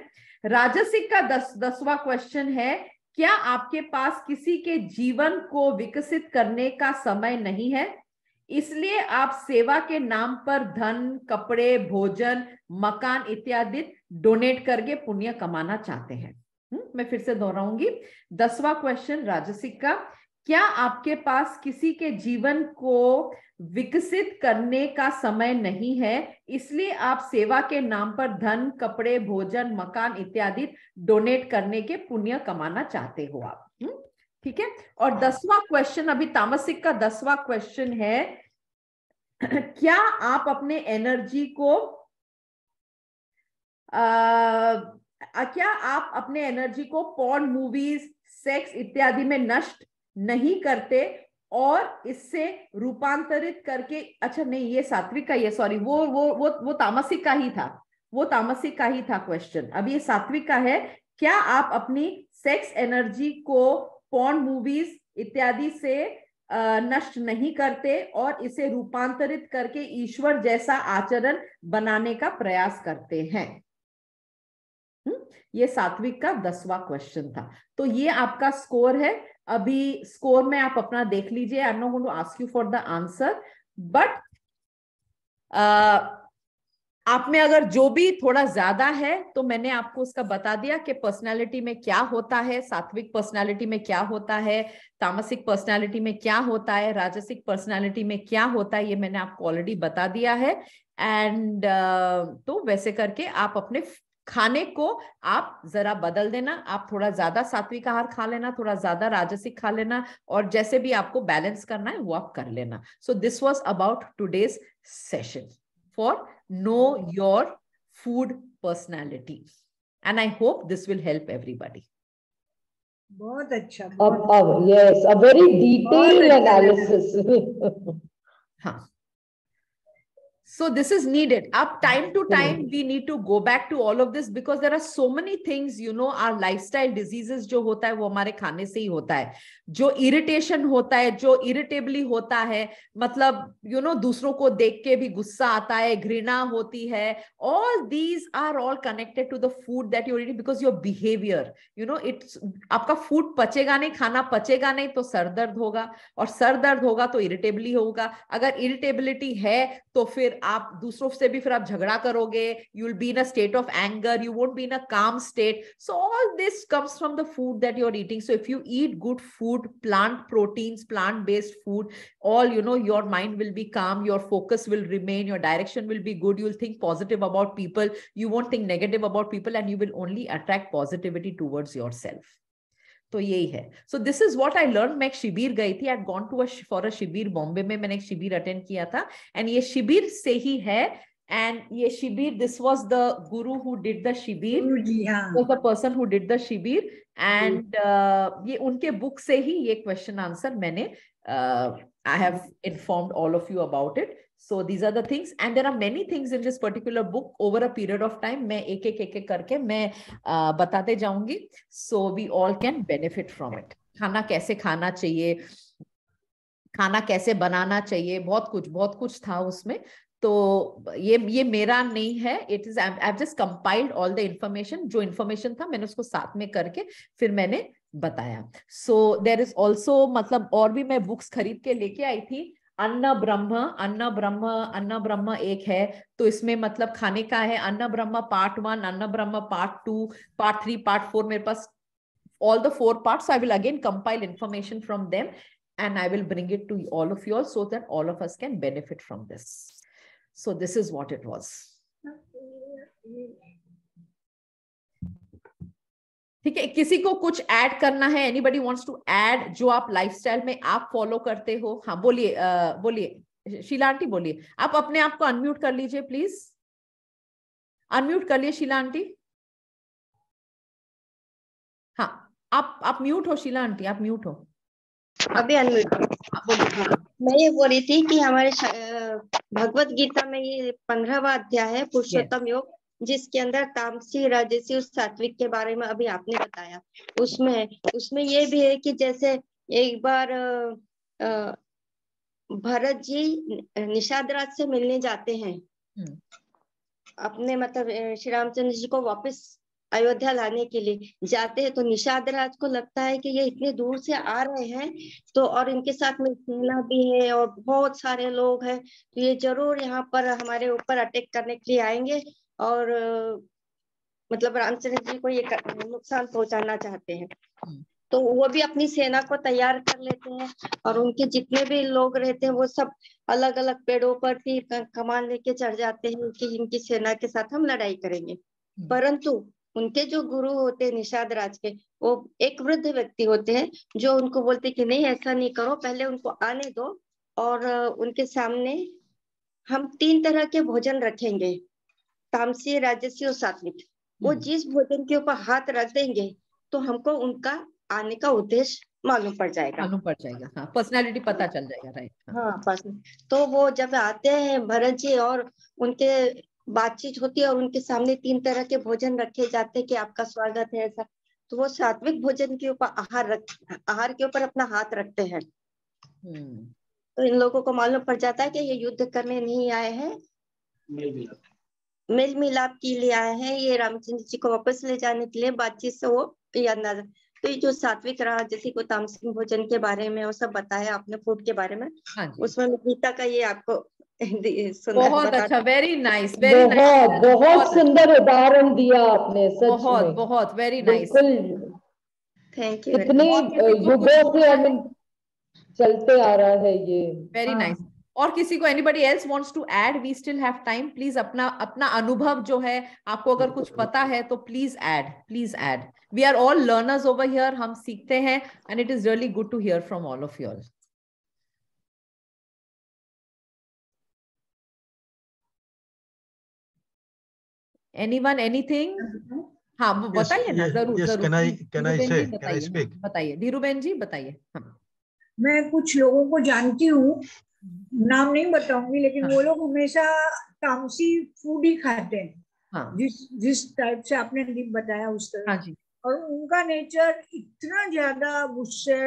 राजसिक का 10वां क्वेश्चन है, क्या आपके पास किसी के जीवन को विकसित करने का समय नहीं है, इसलिए आप सेवा के नाम पर धन, कपड़े, भोजन, मकान इत्यादि डोनेट करके पुण्य कमाना चाहते हैं? मैं फिर से दोहराऊंगी। 10वां क्वेश्चन राजसिक का, क्या आपके पास किसी के जीवन को विकसित करने का समय नहीं है, इसलिए आप सेवा के नाम पर धन, कपड़े, भोजन, मकान इत्यादि डोनेट करने के पुण्य कमाना चाहते हो आप? ठीक है। और 10वां क्वेश्चन, अभी तामसिक का 10वां क्वेश्चन है, क्या आप अपने एनर्जी को क्या आप अपने एनर्जी को पॉर्न, मूवीज, सेक्स इत्यादि में नष्ट नहीं करते और इससे रूपांतरित करके, अच्छा नहीं, ये सात्विक का, ये सॉरी, वो तामसिक का ही था, वो तामसिक का ही था क्वेश्चन। अब ये सात्विक का है, क्या आप अपनी सेक्स एनर्जी को पॉर्न, मूवीज इत्यादि से नष्ट नहीं करते और इसे रूपांतरित करके ईश्वर जैसा आचरण बनाने का प्रयास करते हैं? ये सात्विक का 10वां क्वेश्चन था। तो ये आपका स्कोर है। अभी स्कोर में आप अपना देख लीजिए। I am not going to ask you for the answer, but आप में अगर जो भी थोड़ा ज्यादा है तो मैंने आपको उसका बता दिया कि पर्सनालिटी में क्या होता है, सात्विक पर्सनालिटी में क्या होता है, तामसिक पर्सनालिटी में क्या होता है, राजसिक पर्सनालिटी में क्या होता है, ये मैंने आपको ऑलरेडी बता दिया है। एंड तो वैसे करके आप अपने खाने को आप जरा बदल देना, आप थोड़ा ज्यादा सात्विक आहार खा लेना, थोड़ा ज्यादा राजसिक खा लेना, और जैसे भी आपको बैलेंस करना है वो आप कर लेना। So this was about today's session for know your food personality, and I hope this will help everybody. बहुत अच्छा। Yes, a very detailed analysis. हाँ, so this is needed. Up time to time we need to go back to all of this because there are so many things, you know, our lifestyle diseases जो होता है वो हमारे खाने से ही होता है। जो इरिटेशन होता है, जो इरिटेबली होता है, मतलब you know, दूसरों को देख के भी गुस्सा आता है, घृणा होती है, all these are all connected to the food that you're eating because your behavior, you know, it's आपका फूड पचेगा नहीं, खाना पचेगा नहीं तो सर दर्द होगा, और सर दर्द होगा तो इरिटेबली होगा। अगर इरिटेबिलिटी है तो फिर आप दूसरों से भी फिर आप झगड़ा करोगे, you will be in a state of anger, you won't be in a calm state. So all this comes from the food that you're eating. So if you eat good food, plant proteins, plant based food, all, you know, your mind will be calm, your focus will remain, your direction will be good, you'll think positive about people, you won't think negative about people, and you will only attract positivity towards yourself. तो यही है। So this is what I learn. मैं एक शिविर गई थी, I had gone to for a शिविर बॉम्बे में, मैंने एक शिविर अटेंड किया था, एंड ये शिविर से ही है। एंड ये शिविर, this was the Guru who did the शिविर, was the person who did the शिविर, एंड ये उनके बुक से ही ये क्वेश्चन आंसर मैंने I have informed all of you about it. So these are the things, and there are many things in this particular book over a period of time. मैं एक करके मैं बताते जाऊंगी, so we all can benefit from it. खाना कैसे खाना चाहिए, खाना कैसे बनाना चाहिए, बहुत कुछ था उसमें. तो ये मेरा नहीं है, it is I have just compiled all the information. जो इंफॉर्मेशन था मैंने उसको साथ में करके फिर मैंने बताया. सो देयर इज ऑल्सो, मतलब और भी मैं बुक्स खरीद के लेके आई थी. अन्न ब्रह्म एक है, तो इसमें मतलब खाने का है. अन्न ब्रह्म पार्ट 1, अन्न ब्रह्म पार्ट 2, पार्ट 3, पार्ट 4, मेरे पास all the 4 parts. I will again compile information from them and I will bring it to all of you all so that all of us can benefit from this. So this is what it was. ठीक है, किसी को कुछ ऐड करना है? एनीबडी वांट्स टू ऐड जो आप लाइफस्टाइल में आप फॉलो करते हो? हाँ बोलिए, बोलिए शीला आंटी, बोलिए. आप अपने आप को अनम्यूट कर लीजिए प्लीज, अनम्यूट कर लिए शीला आंटी. हाँ, आप म्यूट हो शीला आंटी, आप म्यूट हो. अभी अनम्यूट. मैं ये बोल रही थी कि हमारे भगवत गीता में ये 15वां अध्याय है पुरुषोत्तम योग, जिसके अंदर तामसी, राजसी और सात्विक के बारे में अभी आपने बताया. उसमें ये भी है कि जैसे एक बार भरत जी निषाद राज से मिलने जाते हैं, अपने मतलब श्री रामचंद्र जी को वापस अयोध्या लाने के लिए जाते हैं तो निषाद राज को लगता है कि ये इतने दूर से आ रहे हैं तो, और इनके साथ में सेना भी है और बहुत सारे लोग हैं, तो ये जरूर यहाँ पर हमारे ऊपर अटैक करने के लिए आएंगे और मतलब रामचंद्र जी को ये नुकसान पहुंचाना चाहते हैं। तो वो भी अपनी सेना को तैयार कर लेते हैं और उनके जितने भी लोग रहते हैं वो सब अलग अलग पेड़ों पर तीर कमान लेके चढ़ जाते हैं कि इनकी सेना के साथ हम लड़ाई करेंगे। परंतु उनके जो गुरु होते हैं निषाद राज के, वो एक वृद्ध व्यक्ति होते हैं जो उनको बोलते कि नहीं ऐसा नहीं करो, पहले उनको आने दो और उनके सामने हम 3 तरह के भोजन रखेंगे, तामसी, राजसी और सात्विक। वो जिस भोजन के ऊपर हाथ रख देंगे तो हमको उनका आने का उद्देश्य मालूम पड़ जाएगा। हाँ, पर्सनालिटी पता चल जाएगा, राइट। हाँ, तो वो जब आते हैं भरत जी और उनके बातचीत होती है और उनके सामने 3 तरह के भोजन रखे जाते हैं कि आपका स्वागत है ऐसा, तो वो सात्विक भोजन के ऊपर आहार के ऊपर अपना हाथ रखते हैं। तो इन लोगों को मालूम पड़ जाता है कि ये युद्ध करने नहीं आए हैं, मेल मिलाप के लिए आए हैं, ये रामचंद्र जी को वापस ले जाने के लिए। बातचीत से वो ये अंदाजा, तो ये जो सात्विक राजसी को तामसिक भोजन के बारे में वो सब बताया आपने फूड के बारे में, उसमें गीता का ये आपको बहुत अच्छा, वेरी नाइस, बहुत सुंदर उदाहरण दिया आपने, सच में बहुत वेरी नाइस। Thank you. कितने युगों से हम चलते आ रहा है ये, वेरी नाइस। और किसी को anybody else wants to add, we still have time, please अपना अनुभव जो है, आपको अगर कुछ पता है तो please add. We are all learners over here, हम सीखते हैं and it is really good to hear from all of you all. Anyone, anything? हाँ, बताइए ना, जरूर। Can I speak? बताइए धीरूबेन जी, बताइए। मैं कुछ लोगों को जानती हूँ, नाम नहीं बताऊंगी, लेकिन वो लोग हमेशा तामसी फूड ही खाते हैं। जिस टाइप से आपने बताया उस तरह। और उनका नेचर इतना ज्यादा गुस्से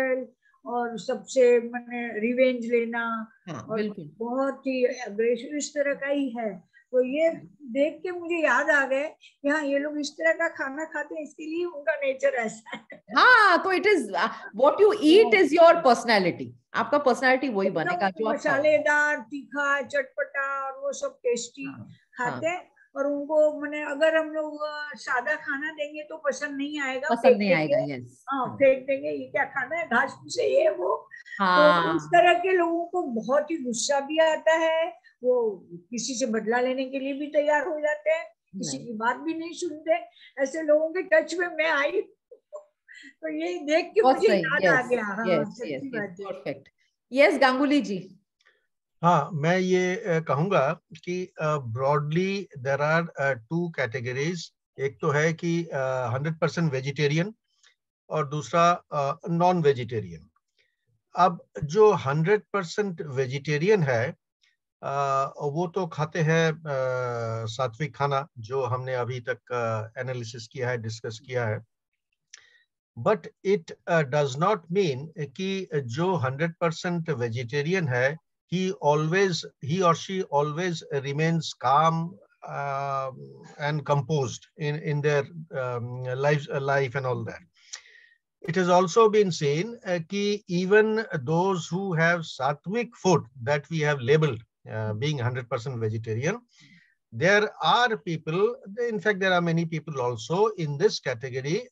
और सबसे मैंने रिवेंज लेना और बहुत ही अग्रेसिव इस तरह का ही है। तो ये देख के मुझे याद आ गए कि हाँ, ये लोग इस तरह का खाना खाते हैं, इसके लिए उनका नेचर ऐसा है। हाँ, तो it is what you eat is your personality, आपका पर्सनैलिटी वही बनेगा जो आप मसालेदार, तीखा, चटपटा और वो सब टेस्टी खाते हैं। और उनको मैंने अगर हम लोग सादा खाना देंगे तो पसंद नहीं आएगा, फेंक देंगे, ये क्या खाना है, घास फूस है ये वो। तो इस तरह के लोगों को बहुत ही गुस्सा भी आता है, वो किसी से बदला लेने के लिए भी तैयार हो जाते हैं, किसी की बात भी नहीं सुनते। ऐसे लोगों के टच में मैं आई तो ये देख के मुझे याद आ गया। परफेक्ट। यस गांगुली जी। हाँ, मैं ये कहूँगा कि ब्रॉडली देयर आर 2 कैटेगरीज। एक तो है कि 100% वेजिटेरियन और दूसरा नॉन वेजिटेरियन। अब जो 100% वेजिटेरियन है वो तो खाते हैं सात्विक खाना, जो हमने अभी तक एनालिसिस किया है, डिस्कस किया है। But it does not mean कि जो 100% वेजिटेरियन है he or she always remains calm and composed in their life and all that. It has also been seen that even those who have sattvic food that we have labeled being 100% vegetarian, there are people, in fact there are many people also in this category,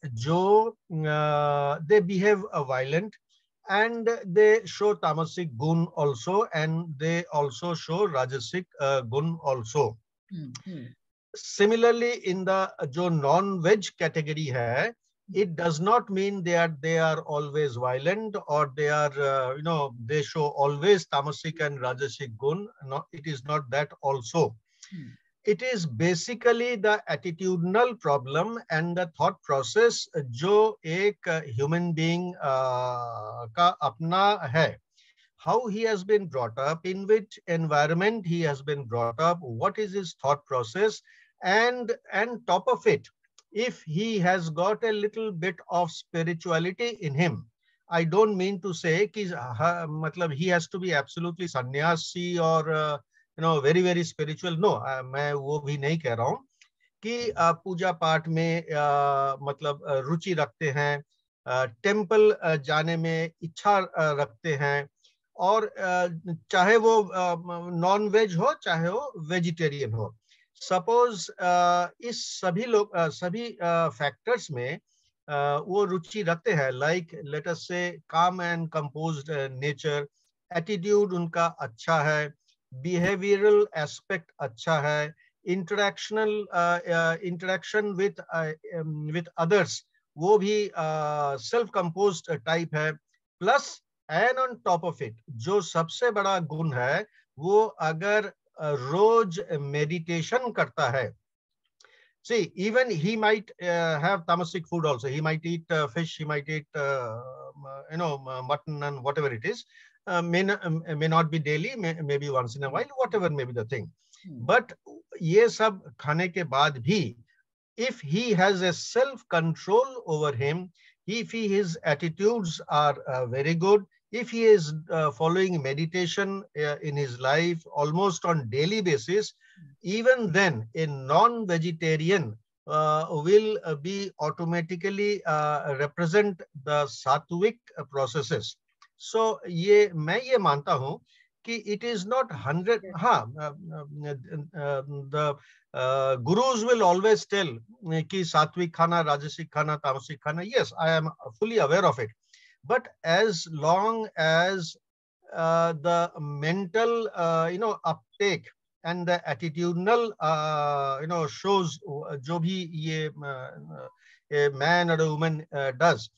they behave violent and they show tamasic gun also, and they also show rajasic gun also. Similarly, in the jo non-veg category hai, it does not mean they are always violent or they are they show always tamasic and rajasic gun. No, it is not that also. It is basically the attitudinal problem and the thought process जो एक human being का अपना है. How he has been brought up, in which environment he has been brought up, what is his thought process, and top of it, if he has got a little bit of spirituality in him. I don't mean to say कि मतलब he has to be absolutely sannyasi or very very spiritual. No, मैं वो भी नहीं कह रहा हूँ. कि पूजा पाठ में मतलब रुचि रखते हैं, टेम्पल जाने में इच्छा रखते हैं, और चाहे वो नॉन वेज हो चाहे वो वेजिटेरियन हो। सपोज इस सभी फैक्टर्स में वो रुचि रखते हैं, लाइक लेट अस से काम एंड कंपोज्ड नेचर, एटीट्यूड उनका अच्छा है, बिहेवियरल एस्पेक्ट अच्छा है, इंटरेक्शन विथ अदर्स वो भी सेल्फ कंपोज्ड टाइप है। Plus and on top of it जो सबसे बड़ा गुण है, वो अगर रोज मेडिटेशन करता है, see, even he might have tamasic food also. He might eat fish, he might eat mutton and whatever it is. May not be daily, maybe once in a while, whatever may be the thing. But ये सब खाने के बाद भी, if he has a self control over him, if his attitudes are very good, if he is following meditation in his life almost on daily basis, even then a non-vegetarian will be automatically represent the sattvic processes. So मैं ये मानता हूँ कि it is not 100. The gurus will always tell कि सात्विक खाना, राजसिक खाना, तामसिक खाना. Yes, I am fully aware of it. But as long as the mental uptake and the attitudinal shows जो भी ये a man or a woman does,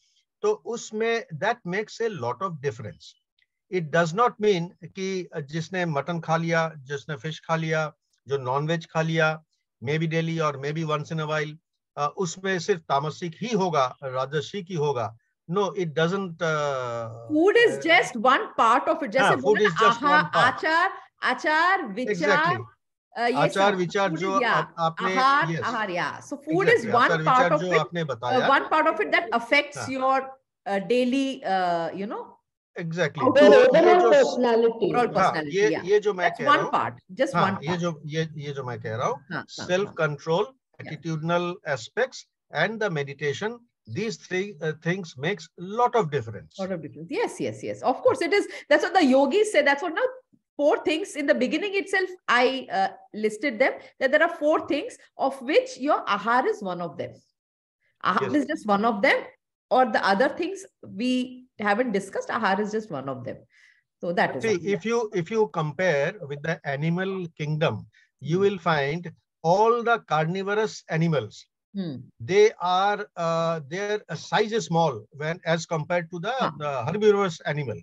तो उसमें that makes a lot of difference. It does not mean कि जिसने मटन खा लिया, जिसने फिश खा लिया, जो नॉन वेज खा लिया, मे बी डेली और may be once in a while, उसमें सिर्फ तामसिक ही होगा, राजसिक ही होगा. No, it doesn't. Food is just one part of it. जैसे food is just one part. आचार, विचार, exactly. आचार विचार जो आपने, आहार, yeah. So food is one part of it. One part of it that affects your daily, Exactly. overall personality. ये जो मैं कह रहा हूँ, one part, just one part. ये जो मैं कह रहा हूँ, self control, attitudinal aspects, and the meditation. These three things makes a lot of difference. Yes. Of course, it is. That's what the yogis say. That's what now 4 things in the beginning itself. I listed them, that there are 4 things, of which your ahar is one of them. Ahar is just one of them, or the other things we haven't discussed. Ahar is just one of them. So that is. See, if you compare with the animal kingdom, you will find all the carnivorous animals. They are their size is small when as compared to the herbivorous animal.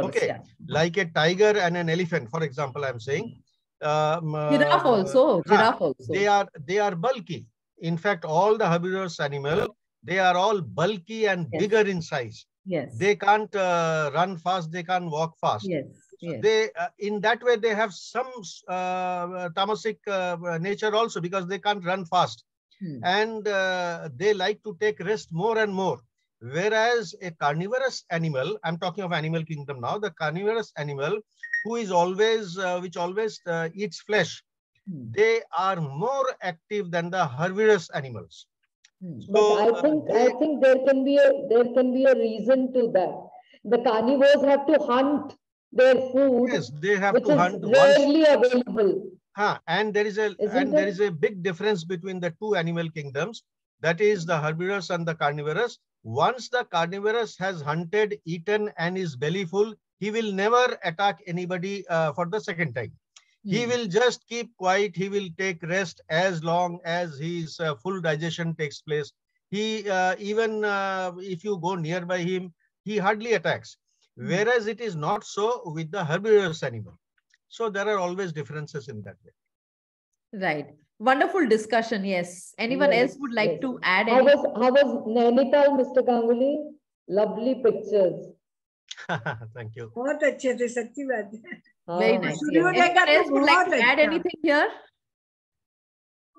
Okay, like a tiger and an elephant, for example, I'm saying. Giraffe also. They are bulky. In fact, all the herbivorous animals, they are all bulky and bigger in size. Yes. They can't run fast. They can't walk fast. Yes. They in that way they have some tamasic nature also, because they can't run fast. And they like to take rest more and more. Whereas a carnivorous animal, I'm talking of animal kingdom now, the carnivorous animal who is always, which always eats flesh, they are more active than the herbivorous animals. So, but I think there can be a reason to that. The carnivores have to hunt their food. Yes, they have to hunt. Rarely available. And there is a big difference between the two animal kingdoms, that is the herbivorous and the carnivorous. Once the carnivorous has hunted, eaten, and is belly full, he will never attack anybody for the second time. He will just keep quiet. He will take rest as long as his full digestion takes place. He even if you go nearby him, he hardly attacks. Whereas it is not so with the herbivorous animal. So there are always differences in that way. Right. Wonderful discussion. Yes. Anyone else would like to add anything? How was Nainital, Mr. Ganguly? Lovely pictures. Thank you. बहुत अच्छे थे, सच्ची बात है. Very nice. Anyone else would like to add anything here?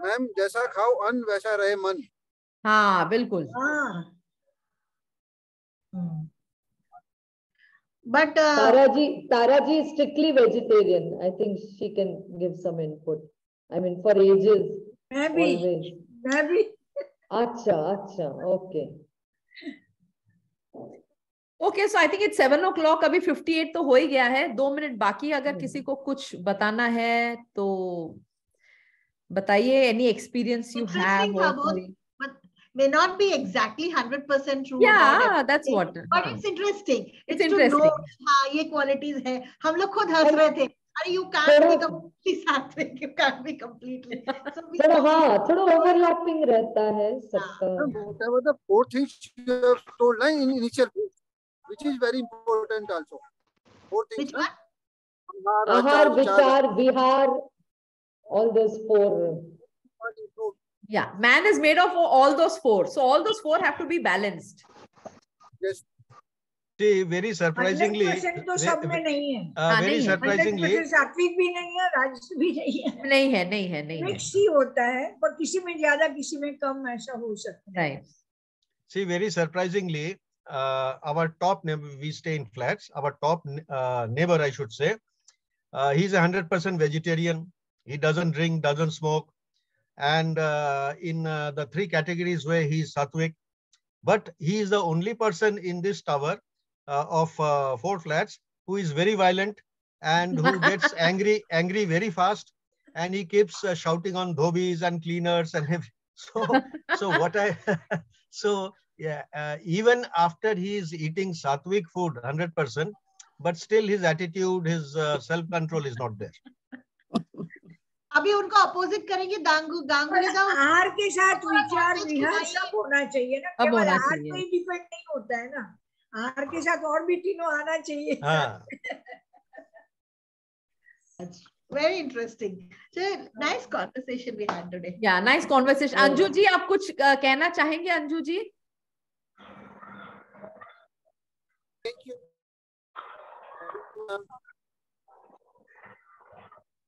Ma'am, जैसा खाओ अन्न वैसा रहे मन. हाँ, बिल्कुल. But Taraji is strictly vegetarian. I think she can give some input. I mean, for ages. मैं भी मैं भी। अच्छा, okay. Okay, so I think it's 7 o'clock, अभी 58 तो हो ही गया है, 2 मिनट बाकी। अगर किसी को कुछ बताना है तो बताइए, any experience you have. May not be exactly 100% true. Yeah, that's what. But it's interesting. It's to know. interesting. हाँ, ये qualities है. हम लोग खुद हंस रहे थे. अरे you can't be completely सात्विक. You can't be completely. So थोड़ा overlapping रहता है सबका. Whatever the 4 things you have told in initial phase, which is very important also. 4 things. Which one? Ahar, vichar, vihar, all those 4. Yeah, man is made of all those 4. So all those 4 have to be balanced. Yes. See, very surprisingly, 100% तो सब में नहीं है. very surprisingly, 100% सात्विक भी नहीं है, राजस भी नहीं है. नहीं है. मिक्स ही होता है, पर किसी में ज्यादा, किसी में कम, ऐसा हो सकता है. Right. See, very surprisingly, our top neighbor, we stay in flats. Our top neighbor, I should say, he's 100% vegetarian. He doesn't drink, doesn't smoke. And in the 3 categories where he is Sattvic, but he is the only person in this tower of 4 flats who is very violent and who gets angry very fast, and he keeps shouting on dhobis and cleaners and everything. So what I so yeah, even after he is eating Sattvic food 100%, but still his attitude, his self-control is not there. अभी उनको अपोजिट करेंगे. गांगुली का आहार के साथ विचार विहार सब होना चाहिए ना. केवल आहार पे ही डिपेंड नहीं होता है ना. आहार के साथ और भी तीनों आना चाहिए. Very interesting. So nice conversation we had today. Yeah, nice conversation. Anju ji, आप कुछ कहना चाहेंगे? अंजू जी. Thank you.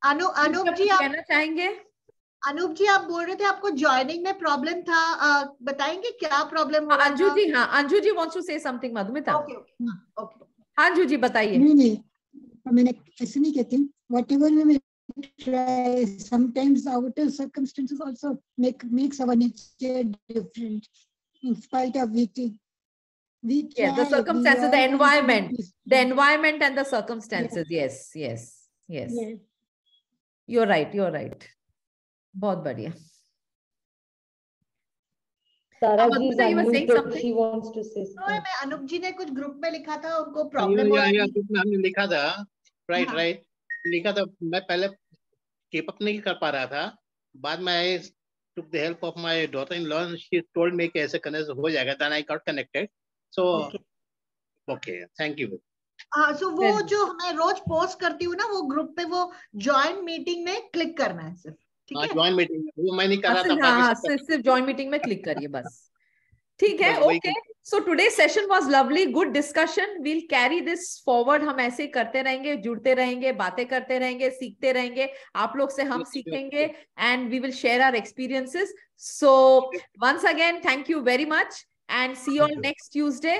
अनूप जी, आप कहना चाहेंगे? अनूप जी, आप बोल रहे थे आपको ज्वाइनिंग में प्रॉब्लम था. बताएंगे क्या प्रॉब्लम हो रहा था? अंजू जी, हाँ, Anju ji wants to say something. Madhumita. Okay. हाँ अंजू जी, बताइए. नहीं, मैंने ऐसे नहीं कहती. Whatever we may try, sometimes outer circumstances also makes our nature different. In spite of eating, we try. Yeah, the circumstances, the environment and the circumstances. Yes. You're right. बहुत बढ़िया. सारा जी, you were saying something. she wants to say something. मैं अनूप जी ने कुछ ग्रुप में लिखा था, उनको प्रॉब्लम हो रही थी. हमने लिखा था. राइट लिखा था. मैं पहले कीप अप नहीं कर पा रहा था. बाद में आई took the help of my daughter-in-law and she told me कि ऐसे करने से हो जाएगा. Then I got connected. So okay, thank you. So वो जो मैं रोज पोस्ट करती हूँ ना, वो ग्रुप पे वो जॉइन मीटिंग में क्लिक करना है सिर्फ. ठीक है, जॉइन मीटिंग में वो मैं नहीं कर रहा था. हाँ, सिर्फ जॉइन मीटिंग में क्लिक करिए बस. ठीक है. Okay, so today session was lovely, good discussion. We'll carry this forward. हम ऐसे करते रहेंगे, जुड़ते रहेंगे, बातें करते रहेंगे, सीखते रहेंगे. आप लोग से हम सीखेंगे and we will share our experiences. So once again thank you very much and see you all next Tuesday.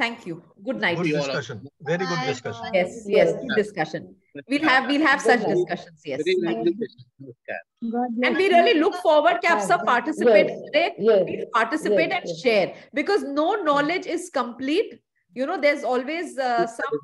Thank you. Good night. Good discussion. Very good discussion. Yes, good discussion. We'll have such discussions. Yes. And we really look forward कि आप सब participate करें, participate and share, because no knowledge is complete. You know, there's always some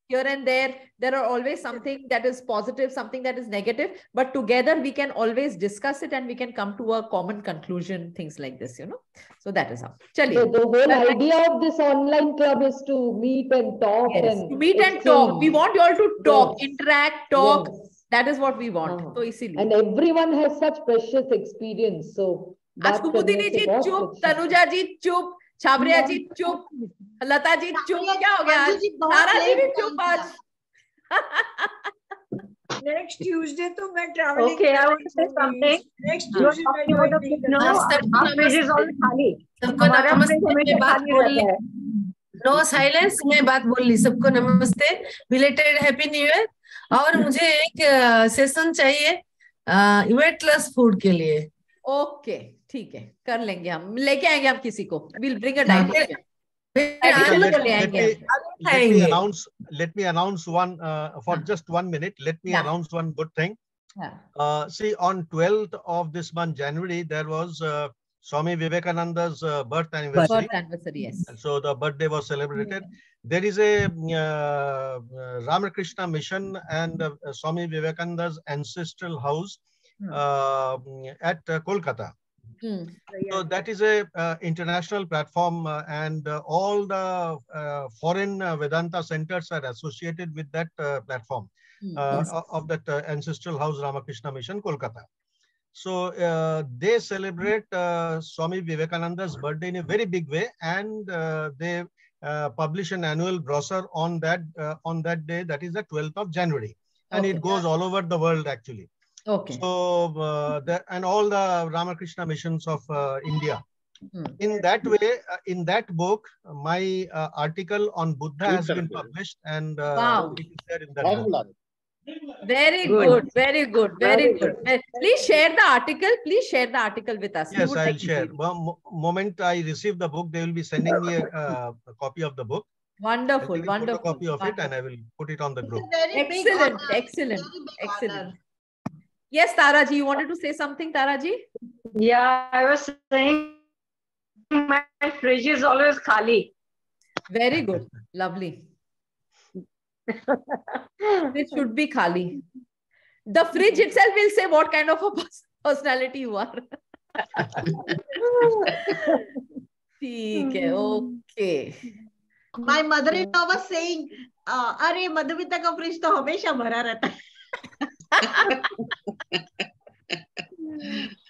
here and there. There are always something that is positive, something that is negative, but together we can always discuss it and we can come to a common conclusion. Things like this, you know. So that is how. Chaliye. So the whole idea of this online club is to meet and talk. Yes, and to meet and talk. We want you all to talk, interact, talk. That is what we want. So इसीलिए. And everyone has such precious experience. So आज कुमुदिनी जी चुप, तनुजा जी चुप, छाबरिया जी चुप, लता जी चुप. क्या हो गया आज? सारा जी भी चुप आज. Next Tuesday तो मैं traveling. Okay, I want to say something. Next Tuesday no silence. मैं बात बोल ली. सबको नमस्ते, बिलेटेड हैप्पी न्यू ईयर. और मुझे एक सेशन चाहिए वेटलेस फूड के लिए. ओके, ठीक है, कर लेंगे हम. लेके आएंगे हम किसी को. We'll bring a dietitian. Let me announce one for just 1 minute. Let me announce one good thing. See, on 12th of this month, January, there was Swami Vivekananda's birth anniversary. Birth anniversary, yes. And so the birthday was celebrated. There is a Ramakrishna Mission and Swami Vivekananda's ancestral house at Kolkata. So that is a international platform, and all the foreign Vedanta centers are associated with that platform of that ancestral house, Ramakrishna Mission, Kolkata. So they celebrate Swami Vivekananda's birthday in a very big way, and they publish an annual brochure on that day, that is the 12th of January, and it goes all over the world actually. Okay. So and all the Ramakrishna missions of India. In that way, in that book, my article on Buddha has been published, and it is there in that book. Very good, very good, very good. Please share the article. Please share the article with us. Yes, I'll share. Moment I receive the book, they will be sending me a copy of the book. Wonderful, wonderful. A copy of it, and I will put it on the group. Excellent, excellent, excellent. Yes, Taraji, you wanted to say something, Taraji? Yeah, I was saying my fridge is always khali. Very good, lovely. It should be khali. The fridge itself will say what kind of a personality you are. Okay. My mother-in-law was saying, "अरे मधुमिता का फ्रिज तो हमेशा भरा रहता है."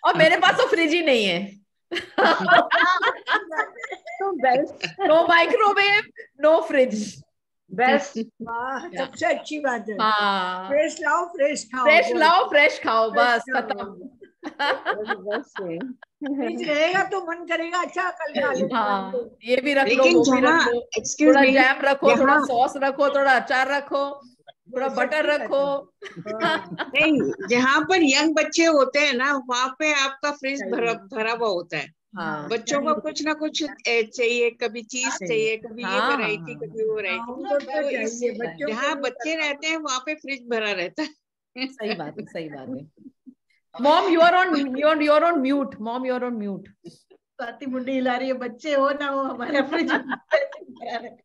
और मेरे पास तो फ्रिज ही नहीं है. No microwave, no fridge. Best, सबसे अच्छी बात है. फ्रेश लाओ, फ्रेश खाओ. फ्रेश लाओ, फ्रेश खाओ, बस खत्म. फ्रिज रहेगा तो मन करेगा अच्छा कल खा लो. ये भी रख लो, वो भी रख लो. थोड़ा जैम रखो, थोड़ा सॉस रखो, थोड़ा अचार रखो, थोड़ा बटर रखो. नहीं, जहाँ पर यंग बच्चे होते हैं ना, वहाँ पे आपका फ्रिज भरा हुआ होता है. बच्चों को कुछ ना कुछ चाहिए, कभी चीज चाहिए, कभी ये वैरायटी, कभी वो वैरायटी. जहाँ बच्चे रहते हैं वहाँ पे फ्रिज भरा रहता है. सही बात है, सही बात है. Mom, you are on mute. Mom, you are on mute. Swati मुंडी हिला रही है. बच्चे हो ना हो, हमारा फ्रिज भरा रहता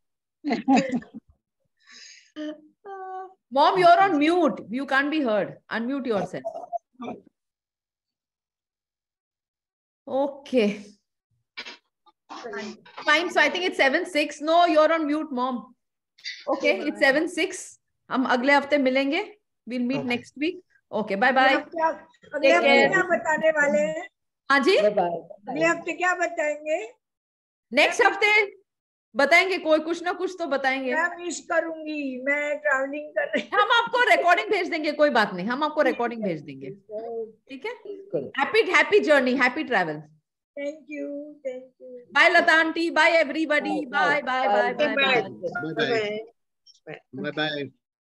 है. Mom, you are on mute. You can't be heard. Unmute yourself. Okay. Fine. So I think it's 7:06. No, you're on mute, Mom. Okay, it's 7:06. हम अगले हफ्ते मिलेंगे. We'll meet next week. Okay, bye bye. अगले हफ्ते क्या बताने वाले हैं? हाँ जी. अगले हफ्ते क्या बताएंगे? Next हफ्ते बताएंगे, कोई कुछ ना कुछ तो बताएंगे. मैं मिस करूंगी, मैं ट्रैवलिंग कर रही हूँ. हम आपको रिकॉर्डिंग भेज देंगे, कोई बात नहीं, हम आपको रिकॉर्डिंग भेज देंगे. ठीक है. Happy journey, happy travel. Thank you. Bye Lata aunty. Bye everybody. Bye bye bye bye. Bye bye.